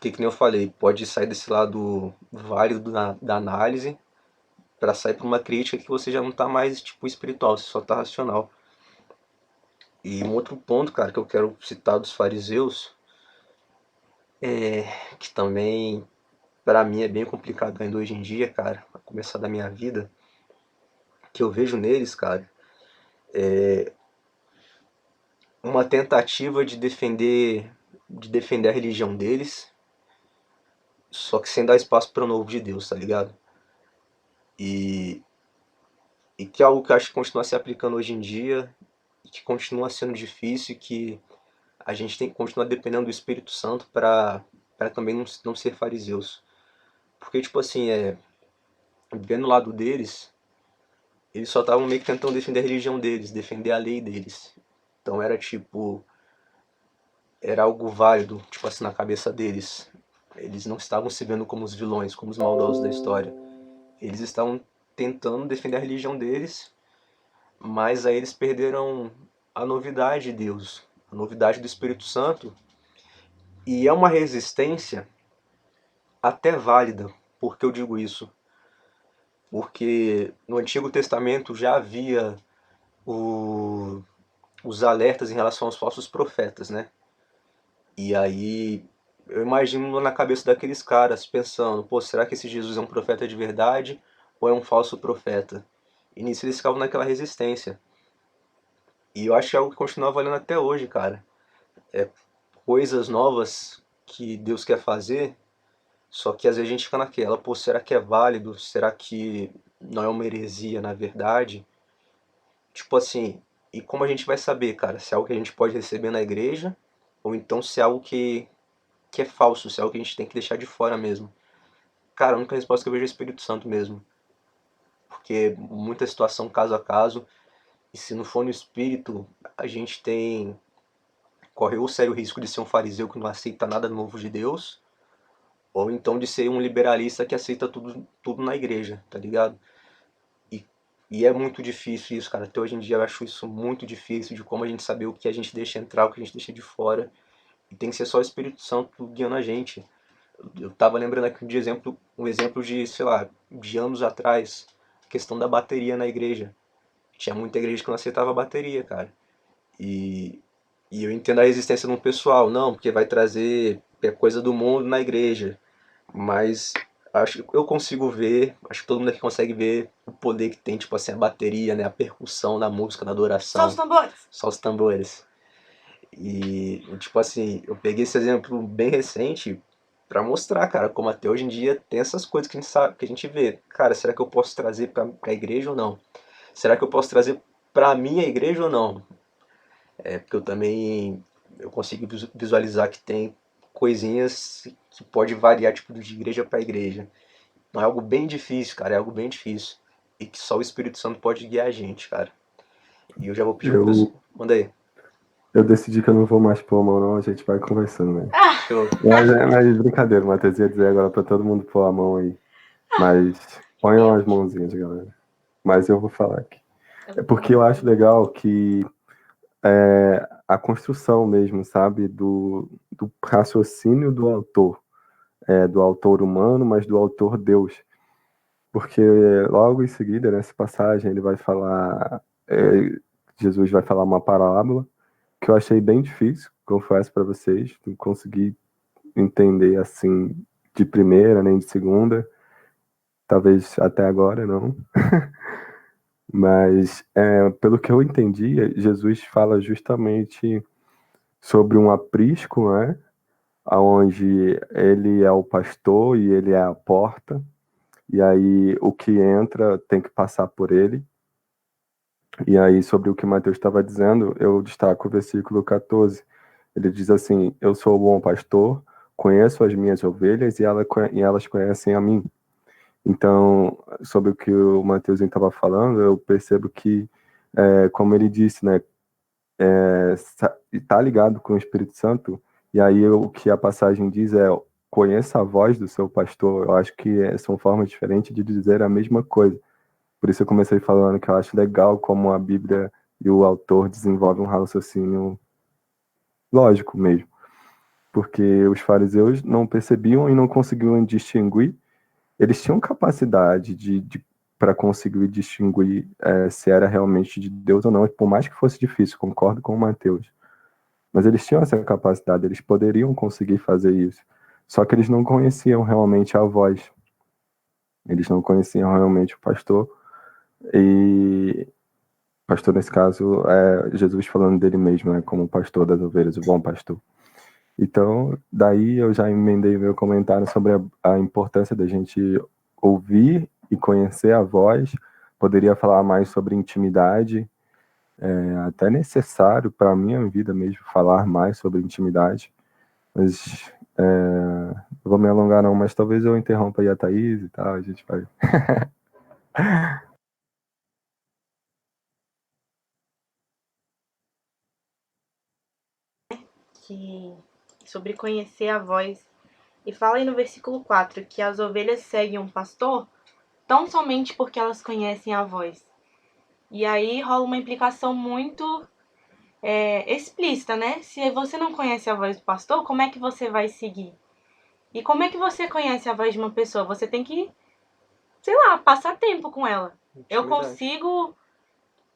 que nem eu falei, pode sair desse lado válido da análise para sair para uma crítica que você já não tá mais tipo espiritual, você só tá racional. E um outro ponto, cara, que eu quero citar dos fariseus, que também para mim é bem complicado ainda hoje em dia, cara, a começar da minha vida, que eu vejo neles, cara, uma tentativa de defender a religião deles, só que sem dar espaço para o novo de Deus, tá ligado? E, e que é algo que eu acho que continua se aplicando hoje em dia, e que continua sendo difícil, e que a gente tem que continuar dependendo do Espírito Santo para também não ser fariseus. Porque, tipo assim, vendo o lado deles, eles só estavam meio que tentando defender a religião deles, defender a lei deles. Então era tipo, era algo válido, tipo assim, na cabeça deles. Eles não estavam se vendo como os vilões, como os maldosos da história. Eles estavam tentando defender a religião deles, mas aí eles perderam a novidade de Deus, a novidade do Espírito Santo. E é uma resistência até válida. Por que eu digo isso? Porque no Antigo Testamento já havia os alertas em relação aos falsos profetas, né? E aí eu imagino na cabeça daqueles caras pensando, pô, será que esse Jesus é um profeta de verdade ou é um falso profeta? E nisso eles ficavam naquela resistência. E eu acho que é algo que continua valendo até hoje, cara. Coisas novas que Deus quer fazer, só que às vezes a gente fica naquela, pô, será que é válido? Será que não é uma heresia na verdade? Tipo assim, e como a gente vai saber, cara, se é algo que a gente pode receber na igreja, ou então se é algo que é falso, se é algo que a gente tem que deixar de fora mesmo? Cara, a única resposta que eu vejo é o Espírito Santo mesmo. Porque muita situação caso a caso, e se não for no Espírito, a gente corre o sério risco de ser um fariseu que não aceita nada novo de Deus, ou então de ser um liberalista que aceita tudo na igreja, tá ligado? E é muito difícil isso, cara. Até hoje em dia eu acho isso muito difícil, de como a gente saber o que a gente deixa entrar, o que a gente deixa de fora. E tem que ser só o Espírito Santo guiando a gente. Eu tava lembrando aqui de um exemplo de, sei lá, de anos atrás, a questão da bateria na igreja. Tinha muita igreja que não aceitava bateria, cara. E, e eu entendo a resistência de um pessoal, não, porque vai trazer coisa do mundo na igreja. Mas acho que eu consigo ver, acho que todo mundo aqui consegue ver o poder que tem, tipo assim, a bateria, né, a percussão na música, na Só os adoração, tambores! só os tambores. E, tipo assim, eu peguei esse exemplo bem recente pra mostrar, cara, como até hoje em dia tem essas coisas que a gente sabe, que a gente vê. Cara, será que eu posso trazer pra igreja ou não? Será que eu posso trazer pra minha igreja ou não? Porque eu também eu consigo visualizar que tem coisinhas que pode variar tipo de igreja para igreja. Não é algo bem difícil, cara, é algo bem difícil. E que só o Espírito Santo pode guiar a gente, cara. E eu já vou pedir pro pessoal. Eu, Manda aí. eu decidi que eu não vou mais pôr a mão, não. A gente vai conversando, né? Show. Mas brincadeira, o Matheus ia dizer agora pra todo mundo pôr a mão aí. Mas ponham as mãozinhas, galera. Mas eu vou falar aqui. É porque eu acho legal que a construção mesmo, sabe? Do raciocínio do autor humano, mas do autor Deus. Porque logo em seguida, nessa passagem, ele vai falar, Jesus vai falar uma parábola que eu achei bem difícil, confesso para vocês, não consegui entender assim de primeira nem de segunda, talvez até agora não, mas pelo que eu entendi, Jesus fala justamente sobre um aprisco, né, onde ele é o pastor e ele é a porta, e aí o que entra tem que passar por ele. E aí, sobre o que Mateus estava dizendo, eu destaco o versículo 14. Ele diz assim: Eu sou o bom pastor, conheço as minhas ovelhas e elas conhecem a mim. Então, sobre o que o Mateus estava falando, eu percebo que, como ele disse, né, está ligado com o Espírito Santo. E aí, o que a passagem diz é: conheça a voz do seu pastor. Eu acho que são formas diferentes de dizer a mesma coisa. Por isso eu comecei falando que eu acho legal como a Bíblia e o autor desenvolvem um raciocínio lógico mesmo. Porque os fariseus não percebiam e não conseguiam distinguir. Eles tinham capacidade para conseguir distinguir se era realmente de Deus ou não, por mais que fosse difícil, concordo com o Mateus. Mas eles tinham essa capacidade, eles poderiam conseguir fazer isso. Só que eles não conheciam realmente a voz. Eles não conheciam realmente o pastor. E pastor, nesse caso, é Jesus falando dele mesmo, né, como pastor das ovelhas, o bom pastor. Então, daí eu já emendei meu comentário sobre a importância da gente ouvir e conhecer a voz. Poderia falar mais sobre intimidade, até necessário para a minha vida mesmo falar mais sobre intimidade. Mas eu vou me alongar não, mas talvez eu interrompa aí a Thaís e tal, a gente vai... Que sobre conhecer a voz. E fala aí no versículo 4 que as ovelhas seguem um pastor tão somente porque elas conhecem a voz. E aí rola uma implicação muito explícita, né? Se você não conhece a voz do pastor, como é que você vai seguir? E como é que você conhece a voz de uma pessoa? Você tem que, sei lá, passar tempo com ela. Eu consigo,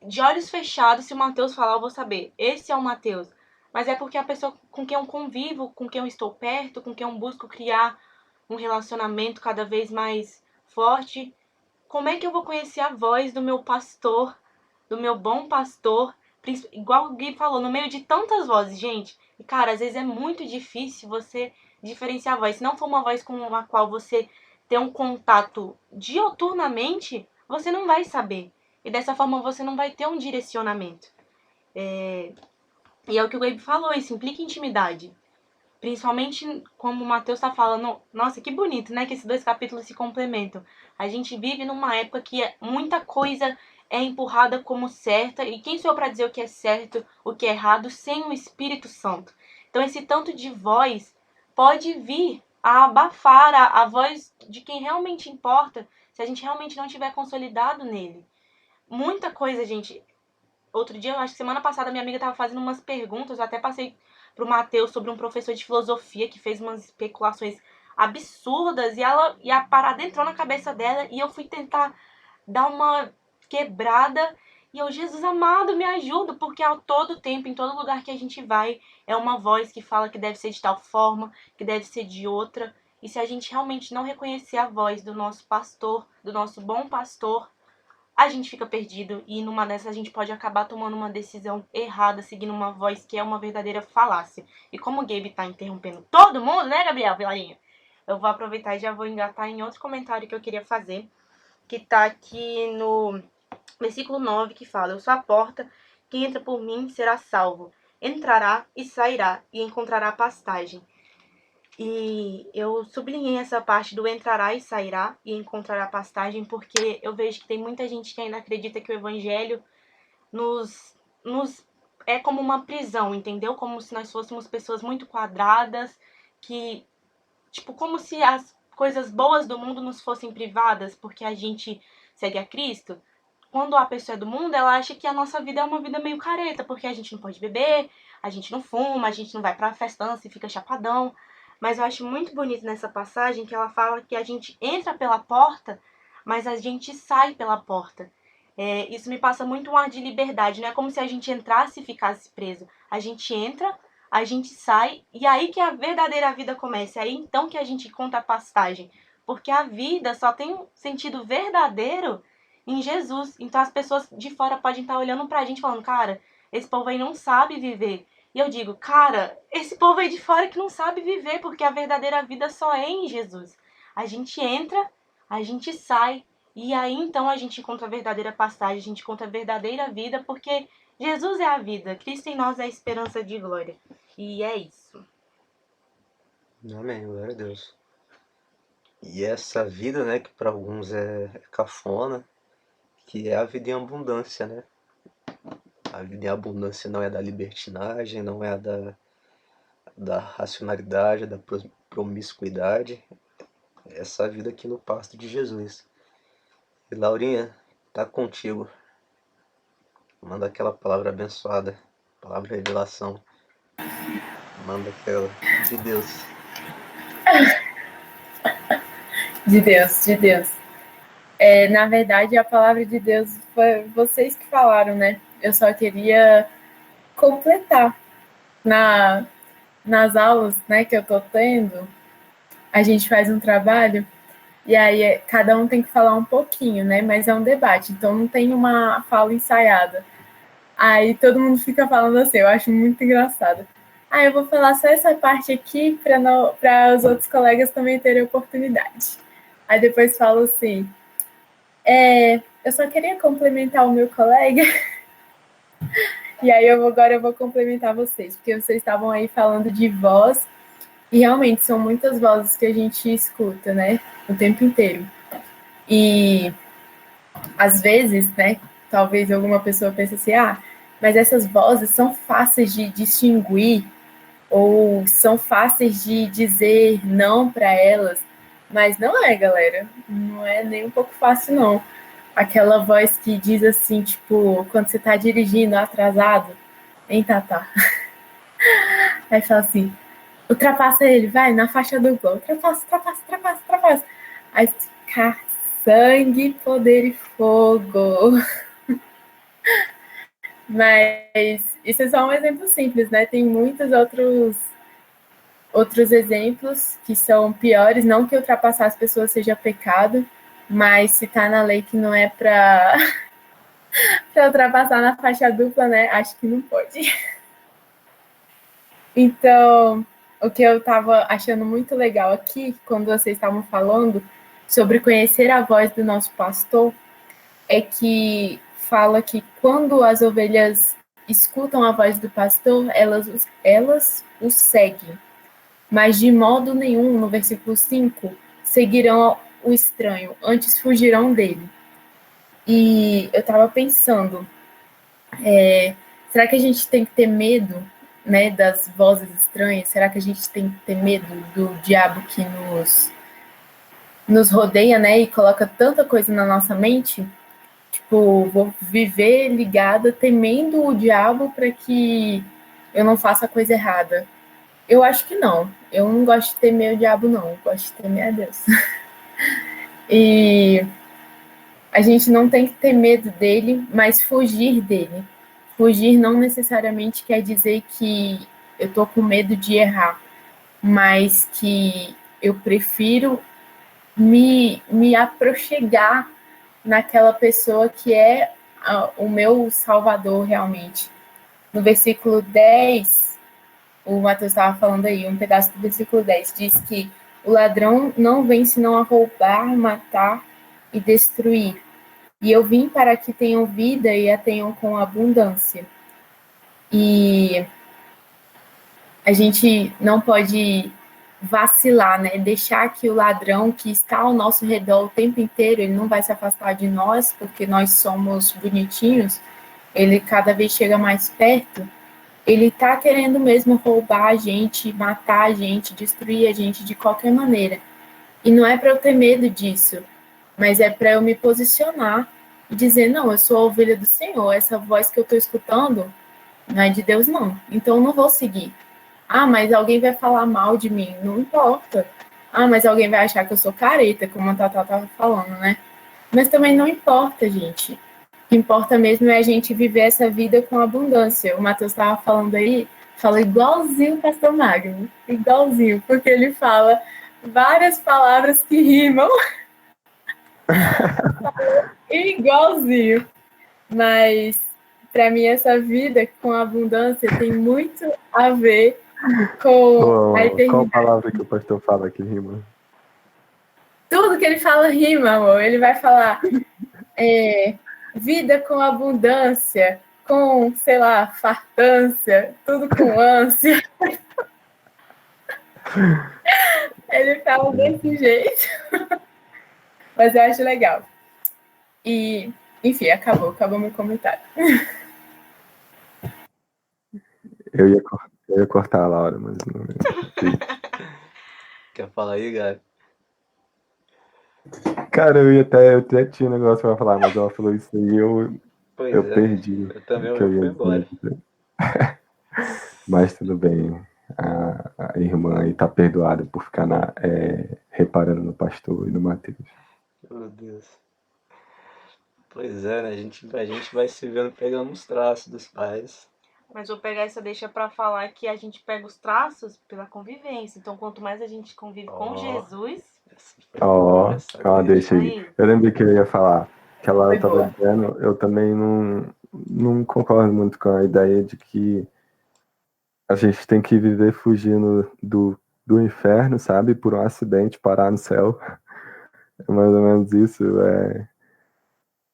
de olhos fechados, se o Mateus falar, eu vou saber. Esse é o Mateus. Mas é porque a pessoa com quem eu convivo, com quem eu estou perto, com quem eu busco criar um relacionamento cada vez mais forte. Como é que eu vou conhecer a voz do meu pastor, do meu bom pastor? Igual o Gui falou, no meio de tantas vozes, gente. E, cara, às vezes é muito difícil você diferenciar a voz. Se não for uma voz com a qual você tem um contato dioturnamente, você não vai saber. E dessa forma você não vai ter um direcionamento. E é o que o Gabe falou, isso implica intimidade. Principalmente como o Mateus está falando, nossa, que bonito, né? Que esses dois capítulos se complementam. A gente vive numa época que muita coisa é empurrada como certa, e quem sou eu para dizer o que é certo, o que é errado, sem o Espírito Santo? Então esse tanto de voz pode vir a abafar a voz de quem realmente importa, se a gente realmente não tiver consolidado nele. Muita coisa, gente. Outro dia, eu acho que semana passada, minha amiga estava fazendo umas perguntas, eu até passei pro Matheus sobre um professor de filosofia que fez umas especulações absurdas e a parada entrou na cabeça dela e eu fui tentar dar uma quebrada e eu, Jesus amado, me ajuda, porque a todo tempo, em todo lugar que a gente vai, é uma voz que fala que deve ser de tal forma, que deve ser de outra. E se a gente realmente não reconhecer a voz do nosso pastor, do nosso bom pastor, a gente fica perdido e numa dessas a gente pode acabar tomando uma decisão errada, seguindo uma voz que é uma verdadeira falácia. E como o Gabe tá interrompendo todo mundo, né, Gabriel Vilarinho? Eu vou aproveitar e já vou engatar em outro comentário que eu queria fazer, que tá aqui no versículo 9, que fala: Eu sou a porta, quem entra por mim será salvo. entrará e sairá e encontrará pastagem. E eu sublinhei essa parte do entrará e sairá e encontrará pastagem, porque eu vejo que tem muita gente que ainda acredita que o evangelho nos é como uma prisão, entendeu? Como se nós fôssemos pessoas muito quadradas, que, tipo, como se as coisas boas do mundo nos fossem privadas porque a gente segue a Cristo. Quando a pessoa é do mundo, ela acha que a nossa vida é uma vida meio careta, porque a gente não pode beber, a gente não fuma, a gente não vai pra festança e fica chapadão. Mas eu acho muito bonito nessa passagem que ela fala que a gente entra pela porta, mas a gente sai pela porta. Isso me passa muito um ar de liberdade, não é como se a gente entrasse e ficasse preso. A gente entra, a gente sai, e aí que a verdadeira vida começa. É aí então que a gente conta a pastagem. Porque a vida só tem um sentido verdadeiro em Jesus. Então as pessoas de fora podem estar olhando pra gente falando, cara, esse povo aí não sabe viver. E eu digo, cara, esse povo aí de fora que não sabe viver, porque a verdadeira vida só é em Jesus. A gente entra, a gente sai, e aí então a gente encontra a verdadeira pastagem, a gente encontra a verdadeira vida, porque Jesus é a vida, Cristo em nós é a esperança de glória. E é isso. Amém, glória a Deus. E essa vida, né, que para alguns é cafona, que é a vida em abundância, né? A vida em abundância não é da libertinagem, não é da racionalidade, da promiscuidade. É essa vida aqui no pasto de Jesus. E Laurinha, tá contigo. Manda aquela palavra abençoada, palavra de revelação. Manda aquela de Deus. De Deus, de Deus. Na verdade, a palavra de Deus foi vocês que falaram, né? Eu só queria completar. Nas aulas, né, que eu tô tendo, a gente faz um trabalho e aí cada um tem que falar um pouquinho, né? Mas é um debate, então não tem uma fala ensaiada. Aí todo mundo fica falando assim, eu acho muito engraçado. Eu vou falar só essa parte aqui para os outros colegas também terem oportunidade. Aí depois falo assim, eu só queria complementar o meu colega. E aí agora eu vou complementar vocês, porque vocês estavam aí falando de voz, e realmente são muitas vozes que a gente escuta, né, o tempo inteiro. E às vezes, né, talvez alguma pessoa pense assim, mas essas vozes são fáceis de distinguir, ou são fáceis de dizer não para elas, mas não é, galera, não é nem um pouco fácil, não. Aquela voz que diz assim, tipo, quando você tá dirigindo atrasado, hein, Tatá? Aí fala assim, ultrapassa ele, vai, na faixa dupla, ultrapassa. Aí fica sangue, poder e fogo. Mas isso é só um exemplo simples, né? Tem muitos outros exemplos que são piores, não que ultrapassar as pessoas seja pecado, mas se tá na lei que não é para ultrapassar na faixa dupla, né? Acho que não pode. Então, o que eu estava achando muito legal aqui, quando vocês estavam falando sobre conhecer a voz do nosso pastor, é que fala que quando as ovelhas escutam a voz do pastor, elas o seguem. Mas de modo nenhum, no versículo 5, seguirão o estranho, antes fugirão dele. E eu estava pensando, será que a gente tem que ter medo, né, das vozes estranhas? Será que a gente tem que ter medo do diabo que nos rodeia, né, e coloca tanta coisa na nossa mente? Tipo, vou viver ligada, temendo o diabo para que eu não faça coisa errada. Eu acho que não. Eu não gosto de temer o diabo, não. Eu gosto de temer a Deus. E a gente não tem que ter medo dele, mas fugir dele. Fugir não necessariamente quer dizer que eu tô com medo de errar, mas que eu prefiro me aproxegar naquela pessoa que é o meu salvador realmente. No versículo 10, o Mateus estava falando aí, um pedaço do versículo 10, diz que o ladrão não vem senão a roubar, matar e destruir. E eu vim para que tenham vida e a tenham com abundância. E a gente não pode vacilar, né? Deixar que o ladrão que está ao nosso redor o tempo inteiro, ele não vai se afastar de nós, porque nós somos bonitinhos, ele cada vez chega mais perto, ele tá querendo mesmo roubar a gente, matar a gente, destruir a gente de qualquer maneira. E não é para eu ter medo disso, mas é para eu me posicionar e dizer, não, eu sou a ovelha do Senhor, essa voz que eu estou escutando não é de Deus, não. Então eu não vou seguir. Ah, mas alguém vai falar mal de mim. Não importa. Ah, mas alguém vai achar que eu sou careta, como a Tata estava falando, né? Mas também não importa, gente. O que importa mesmo é a gente viver essa vida com abundância. O Matheus estava falando aí, fala igualzinho o Pastor Magno. Igualzinho, porque ele fala várias palavras que rimam. Igualzinho. Mas, para mim, essa vida com abundância tem muito a ver com a Qual eternidade. palavra que o pastor fala que rima? Tudo que ele fala rima, amor. Ele vai falar vida com abundância, com, sei lá, fartância, tudo com ânsia. Ele fala desse jeito. Mas eu acho legal. E, enfim, acabou meu comentário. Eu ia cortar a Laura, mas não. Quer falar aí, Gabi? Cara, eu até tinha um negócio pra falar, mas ela falou isso aí, eu perdi Eu também o que eu ia fui embora. dizer. Mas tudo bem. A irmã aí tá perdoada por ficar reparando no pastor e no Mateus. Meu Deus. Pois é, né? A gente vai se vendo pegando os traços dos pais. Mas vou pegar essa deixa pra falar que a gente pega os traços pela convivência. Então, quanto mais a gente convive com Jesus... Deixa aí. Eu lembrei que eu ia falar que ela estava dizendo, eu também não concordo muito com a ideia de que a gente tem que viver fugindo do inferno, sabe? Por um acidente, parar no céu. É mais ou menos isso.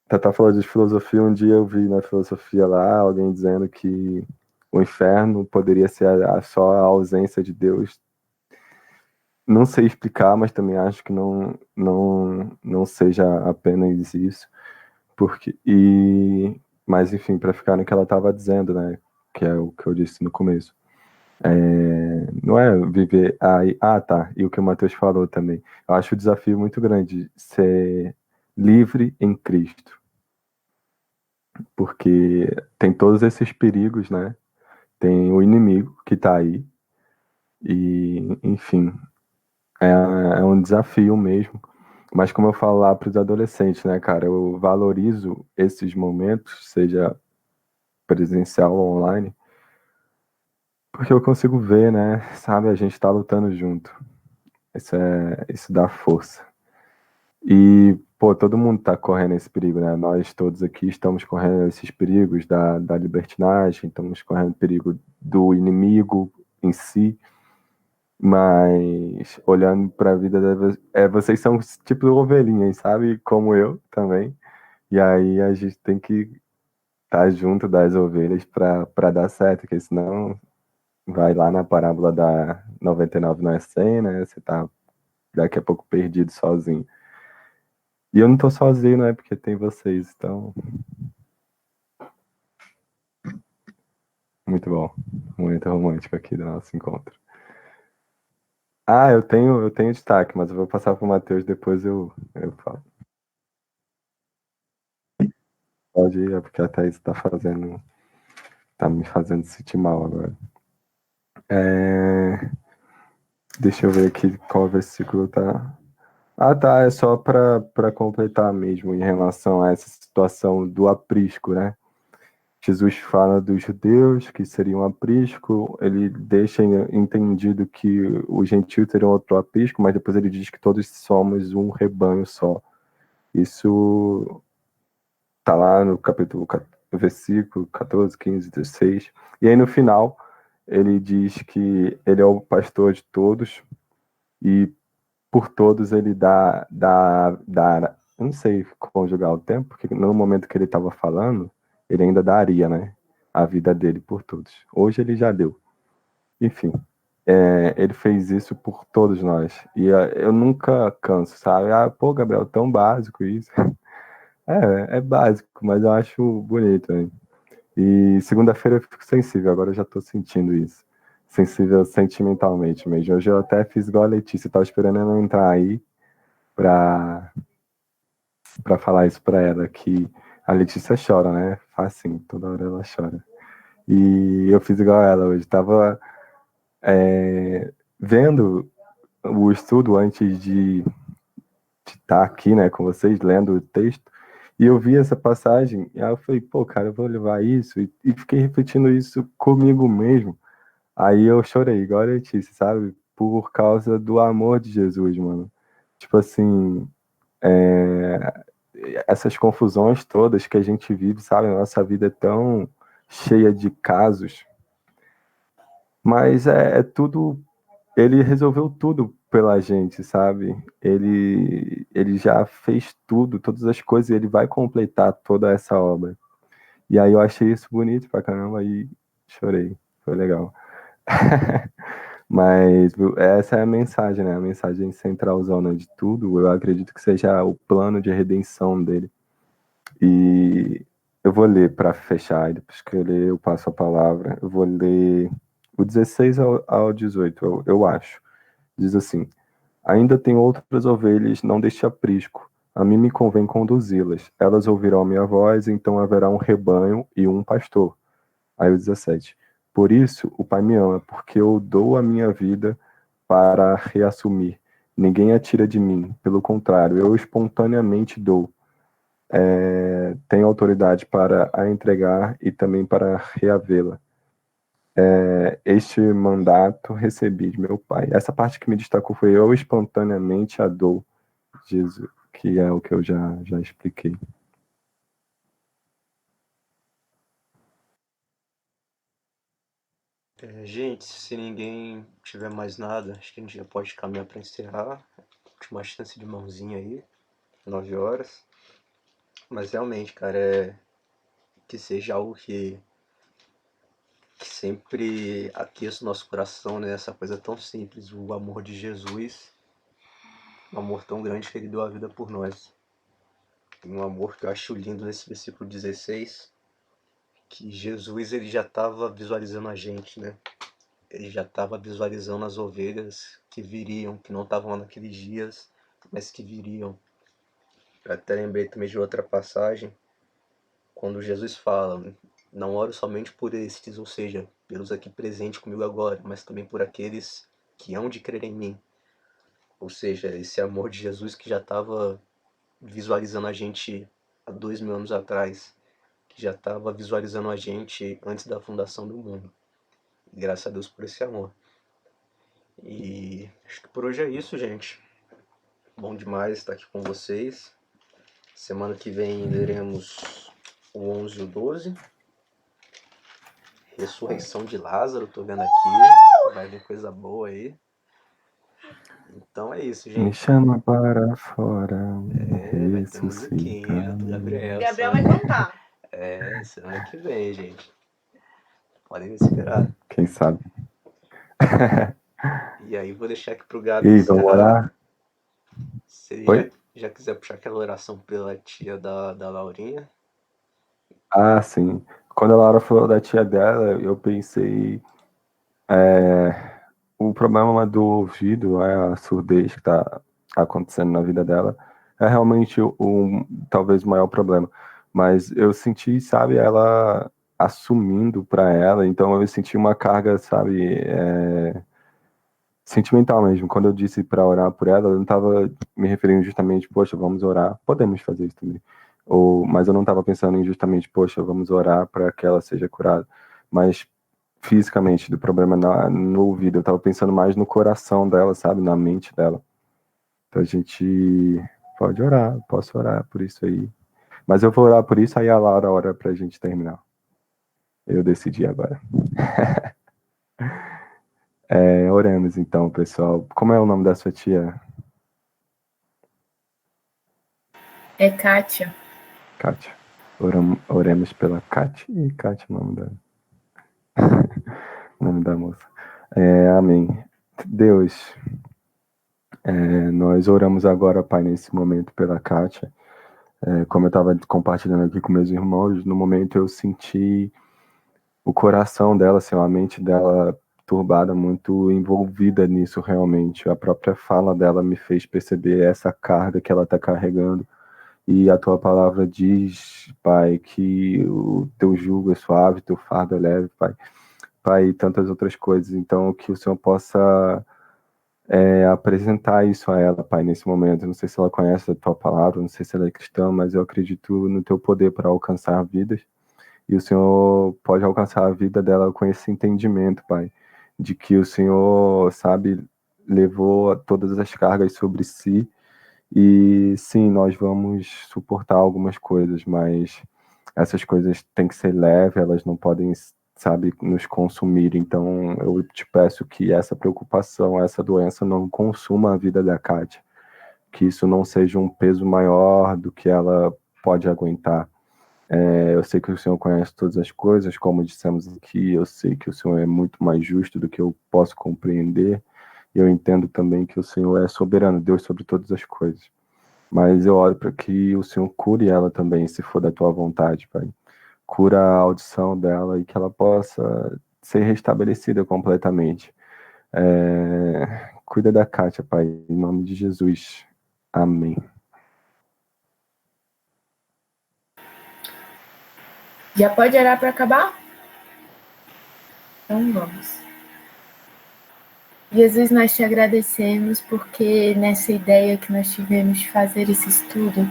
Tata falou de filosofia, um dia eu vi na filosofia lá alguém dizendo que o inferno poderia ser só a ausência de Deus. Não sei explicar, mas também acho que não seja apenas isso. Mas enfim, para ficar no que ela estava dizendo, né? Que é o que eu disse no começo. Não é viver aí. Ah, tá. E o que o Matheus falou também. Eu acho o desafio muito grande ser livre em Cristo. Porque tem todos esses perigos, né? Tem o inimigo que está aí. E, enfim, é um desafio mesmo. Mas como eu falo lá para os adolescentes, né, cara, eu valorizo esses momentos, seja presencial ou online, porque eu consigo ver, né, sabe, a gente tá lutando junto. Isso dá força. E, pô, todo mundo tá correndo esse perigo, né? Nós todos aqui estamos correndo esses perigos da libertinagem, estamos correndo o perigo do inimigo em si. Mas olhando para a vida, vocês são tipo ovelhinhas, sabe? Como eu também. E aí a gente tem que estar junto das ovelhas para dar certo, porque senão vai lá na parábola da 99 não é 100, né? Você tá daqui a pouco perdido sozinho. E eu não tô sozinho, né? Porque tem vocês, então. Muito bom. Muito romântico aqui do nosso encontro. Ah, eu tenho destaque, mas eu vou passar pro Matheus, depois eu falo. Pode ir, é porque a Thaís tá me fazendo sentir mal agora. Deixa eu ver aqui qual versículo tá. Ah, tá, é só para completar mesmo em relação a essa situação do aprisco, né? Jesus fala dos judeus que seriam aprisco, ele deixa entendido que os gentios teriam outro aprisco, mas depois ele diz que todos somos um rebanho só. Isso tá lá no versículo 14, 15, 16. E aí no final ele diz que ele é o pastor de todos e por todos ele eu não sei conjugar o tempo, porque no momento que ele estava falando, ele ainda daria, né, a vida dele por todos. Hoje ele já deu. Enfim, ele fez isso por todos nós. E eu nunca canso, sabe? Ah, pô, Gabriel, tão básico isso. É básico, mas eu acho bonito, hein? E segunda-feira eu fico sensível, agora eu já tô sentindo isso. Sensível sentimentalmente mesmo. Hoje eu até fiz igual a Letícia, tava esperando ela entrar aí pra, pra falar isso pra ela, que a Letícia chora, né? Faz assim, toda hora ela chora. E eu fiz igual a ela hoje, tava vendo o estudo antes de estar aqui, né, com vocês, lendo o texto, e eu vi essa passagem, e aí eu falei, pô, cara, eu vou levar isso, e fiquei refletindo isso comigo mesmo. Aí eu chorei, igual a Letícia, sabe? Por causa do amor de Jesus, mano. Tipo assim, essas confusões todas que a gente vive, sabe? A nossa vida é tão cheia de casos, mas é tudo. Ele resolveu tudo pela gente, sabe? Ele já fez tudo, todas as coisas, e ele vai completar toda essa obra. E aí eu achei isso bonito pra caramba e chorei. Foi legal. Mas essa é a mensagem, né? A mensagem centralzona de tudo, eu acredito que seja o plano de redenção dele. E eu vou ler para fechar, e depois que eu ler, eu passo a palavra. Eu vou ler o 16 ao 18, eu acho. Diz assim: Ainda tem outras ovelhas, não deste aprisco. A mim me convém conduzi-las. Elas ouvirão a minha voz, então haverá um rebanho e um pastor. Aí o 17. Por isso o Pai me ama, porque eu dou a minha vida para reassumir. Ninguém a tira de mim. Pelo contrário, eu espontaneamente dou. Tenho autoridade para a entregar e também para reavê-la. Este mandato recebi de meu Pai. Essa parte que me destacou foi eu espontaneamente a dou, Jesus, que é o que eu já expliquei. Gente, se ninguém tiver mais nada, acho que a gente já pode caminhar para encerrar. Última chance de mãozinha aí, 9 horas. Mas realmente, cara, que seja algo que sempre aqueça o nosso coração, né? Essa coisa tão simples, o amor de Jesus, um amor tão grande que ele deu a vida por nós. E um amor que eu acho lindo nesse versículo 16, que Jesus ele já estava visualizando a gente, né? Ele já estava visualizando as ovelhas que viriam, que não estavam lá naqueles dias, mas que viriam. Eu até lembrei também de outra passagem, quando Jesus fala: Não oro somente por estes, ou seja, pelos aqui presentes comigo agora, mas também por aqueles que hão de crer em mim. Ou seja, esse amor de Jesus que já estava visualizando a gente há 2000 anos atrás, que já estava visualizando a gente antes da fundação do mundo. E graças a Deus por esse amor. E acho que por hoje é isso, gente. Bom demais estar aqui com vocês. Semana que vem leremos o 11 e o 12. Ressurreição de Lázaro, tô vendo aqui. Vai vir coisa boa aí. Então é isso, Me gente. chama para fora, Vai ter musiquinha ressuscita. do Gabriel. Gabriel vai cantar. Semana que vem, gente. Podem esperar. Quem sabe? E aí vou deixar aqui pro Gabi E vamos encerrar. orar? Se ele Oi? já quiser puxar aquela oração pela tia da Laurinha. Ah, sim. Quando a Laura falou da tia dela, eu pensei. O problema do ouvido, a surdez que tá acontecendo na vida dela, é realmente talvez o maior problema. Mas eu senti, sabe, ela assumindo para ela, então eu senti uma carga, sabe, sentimental mesmo. Quando eu disse para orar por ela, eu não estava me referindo justamente, poxa, vamos orar. Podemos fazer isso também. Mas eu não estava pensando em justamente, poxa, vamos orar para que ela seja curada. Mas fisicamente do problema no ouvido, eu estava pensando mais no coração dela, sabe, na mente dela. Então a gente pode orar, posso orar por isso aí. Mas eu vou orar por isso, aí a Laura ora pra gente terminar. Eu decidi agora. Oremos então, pessoal. Como é o nome da sua tia? É Kátia. Kátia. Oremos pela Kátia. E Kátia, o nome da moça. Amém. Deus, nós oramos agora, Pai, nesse momento pela Kátia. Como eu estava compartilhando aqui com meus irmãos, no momento eu senti o coração dela, assim, a mente dela turbada, muito envolvida nisso realmente. A própria fala dela me fez perceber essa carga que ela está carregando. E a tua palavra diz, Pai, que o teu jugo é suave, teu fardo é leve, Pai. Pai, e tantas outras coisas. Então, que o Senhor possa apresentar isso a ela, Pai, nesse momento. Eu não sei se ela conhece a tua palavra, não sei se ela é cristã, mas eu acredito no teu poder para alcançar vidas. E o Senhor pode alcançar a vida dela com esse entendimento, Pai, de que o Senhor, sabe, levou todas as cargas sobre si. E sim, nós vamos suportar algumas coisas, mas essas coisas têm que ser leves, elas não podem, sabe, nos consumir. Então, eu te peço que essa preocupação, essa doença não consuma a vida da Kátia, que isso não seja um peso maior do que ela pode aguentar. Eu sei que o Senhor conhece todas as coisas, como dissemos aqui, eu sei que o Senhor é muito mais justo do que eu posso compreender, e eu entendo também que o Senhor é soberano, Deus sobre todas as coisas. Mas eu oro para que o Senhor cure ela também, se for da tua vontade, Pai. Cura a audição dela e que ela possa ser restabelecida completamente. Cuida da Kátia, Pai, em nome de Jesus. Amém. Já pode orar para acabar? Então vamos. Jesus, nós te agradecemos porque nessa ideia que nós tivemos de fazer esse estudo,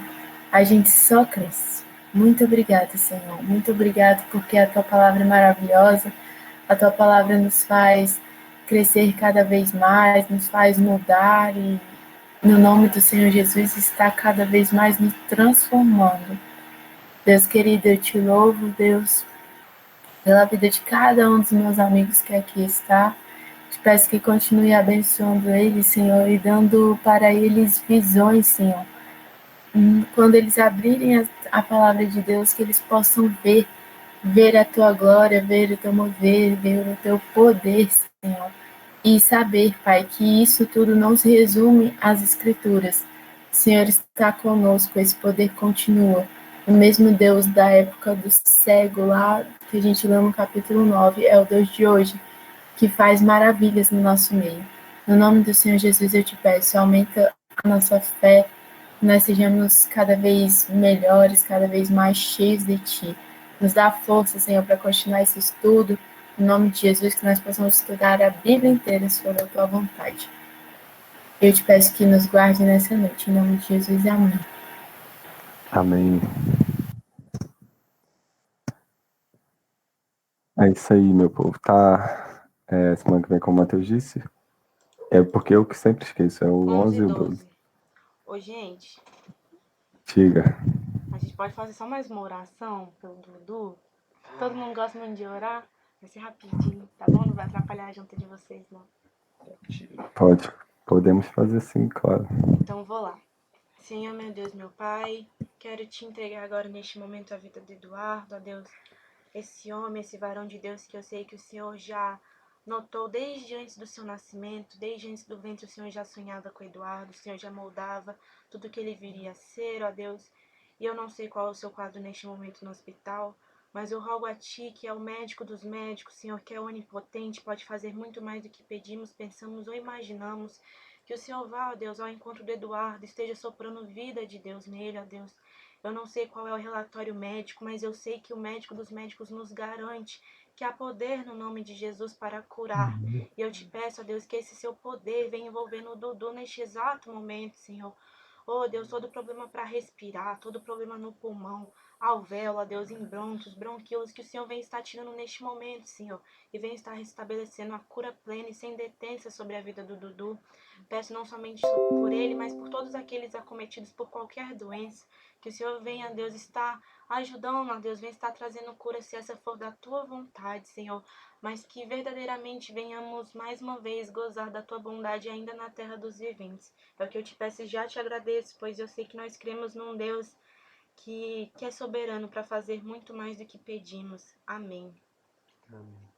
a gente só cresce. Muito obrigada, Senhor. Muito obrigada porque a tua palavra é maravilhosa. A tua palavra nos faz crescer cada vez mais, nos faz mudar e no nome do Senhor Jesus está cada vez mais nos transformando. Deus querido, eu te louvo, Deus, pela vida de cada um dos meus amigos que aqui está. Te peço que continue abençoando eles, Senhor, e dando para eles visões, Senhor. Quando eles abrirem a palavra de Deus, que eles possam ver a tua glória, ver o teu mover, ver o teu poder, Senhor. E saber, Pai, que isso tudo não se resume às Escrituras. O Senhor está conosco, esse poder continua. O mesmo Deus da época do cego lá, que a gente lê no capítulo 9, é o Deus de hoje, que faz maravilhas no nosso meio. No nome do Senhor Jesus eu te peço, aumenta a nossa fé, nós sejamos cada vez melhores, cada vez mais cheios de Ti. Nos dá força, Senhor, para continuar esse estudo. Em nome de Jesus, que nós possamos estudar a Bíblia inteira sobre a Tua vontade. Eu te peço que nos guarde nessa noite. Em nome de Jesus, amém. Amém. É isso aí, meu povo. Tá. Semana que vem, como o Matheus disse. É porque eu que sempre esqueço. É o 11 e o 12. Ô, gente, Diga. a gente pode fazer só mais uma oração pelo Dudu? Todo mundo gosta muito de orar? Vai ser rapidinho, tá bom? Não vai atrapalhar a janta de vocês, não. Pode. Podemos fazer sim, claro. Então vou lá. Senhor, meu Deus, meu Pai, quero te entregar agora neste momento a vida de Eduardo, ó Deus, esse homem, esse varão de Deus que eu sei que o Senhor já notou desde antes do seu nascimento, desde antes do ventre o Senhor já sonhava com Eduardo, o Senhor já moldava tudo que ele viria a ser, ó Deus, e eu não sei qual é o seu quadro neste momento no hospital, mas eu rogo a Ti, que é o médico dos médicos, Senhor, que é onipotente, pode fazer muito mais do que pedimos, pensamos ou imaginamos, que o Senhor vá, ó Deus, ao encontro do Eduardo, esteja soprando vida de Deus nele, ó Deus. Eu não sei qual é o relatório médico, mas eu sei que o médico dos médicos nos garante que há poder no nome de Jesus para curar. E eu te peço, ó Deus, que esse seu poder venha envolvendo o Dudu neste exato momento, Senhor. Oh, Deus, todo problema para respirar, todo problema no pulmão, alvéola, Deus, em brônquios, bronquíolos, que o Senhor vem estar tirando neste momento, Senhor, e vem estar restabelecendo a cura plena e sem detência sobre a vida do Dudu. Peço não somente por ele, mas por todos aqueles acometidos por qualquer doença, que o Senhor venha, Deus, estar ajudando, ó Deus, venha estar trazendo cura, se essa for da Tua vontade, Senhor, mas que verdadeiramente venhamos mais uma vez gozar da Tua bondade ainda na terra dos viventes. É o que eu te peço e já te agradeço, pois eu sei que nós cremos num Deus que é soberano para fazer muito mais do que pedimos. Amém.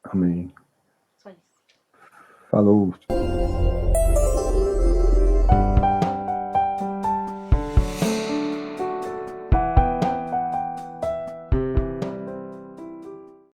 Amém. Só isso. Falou.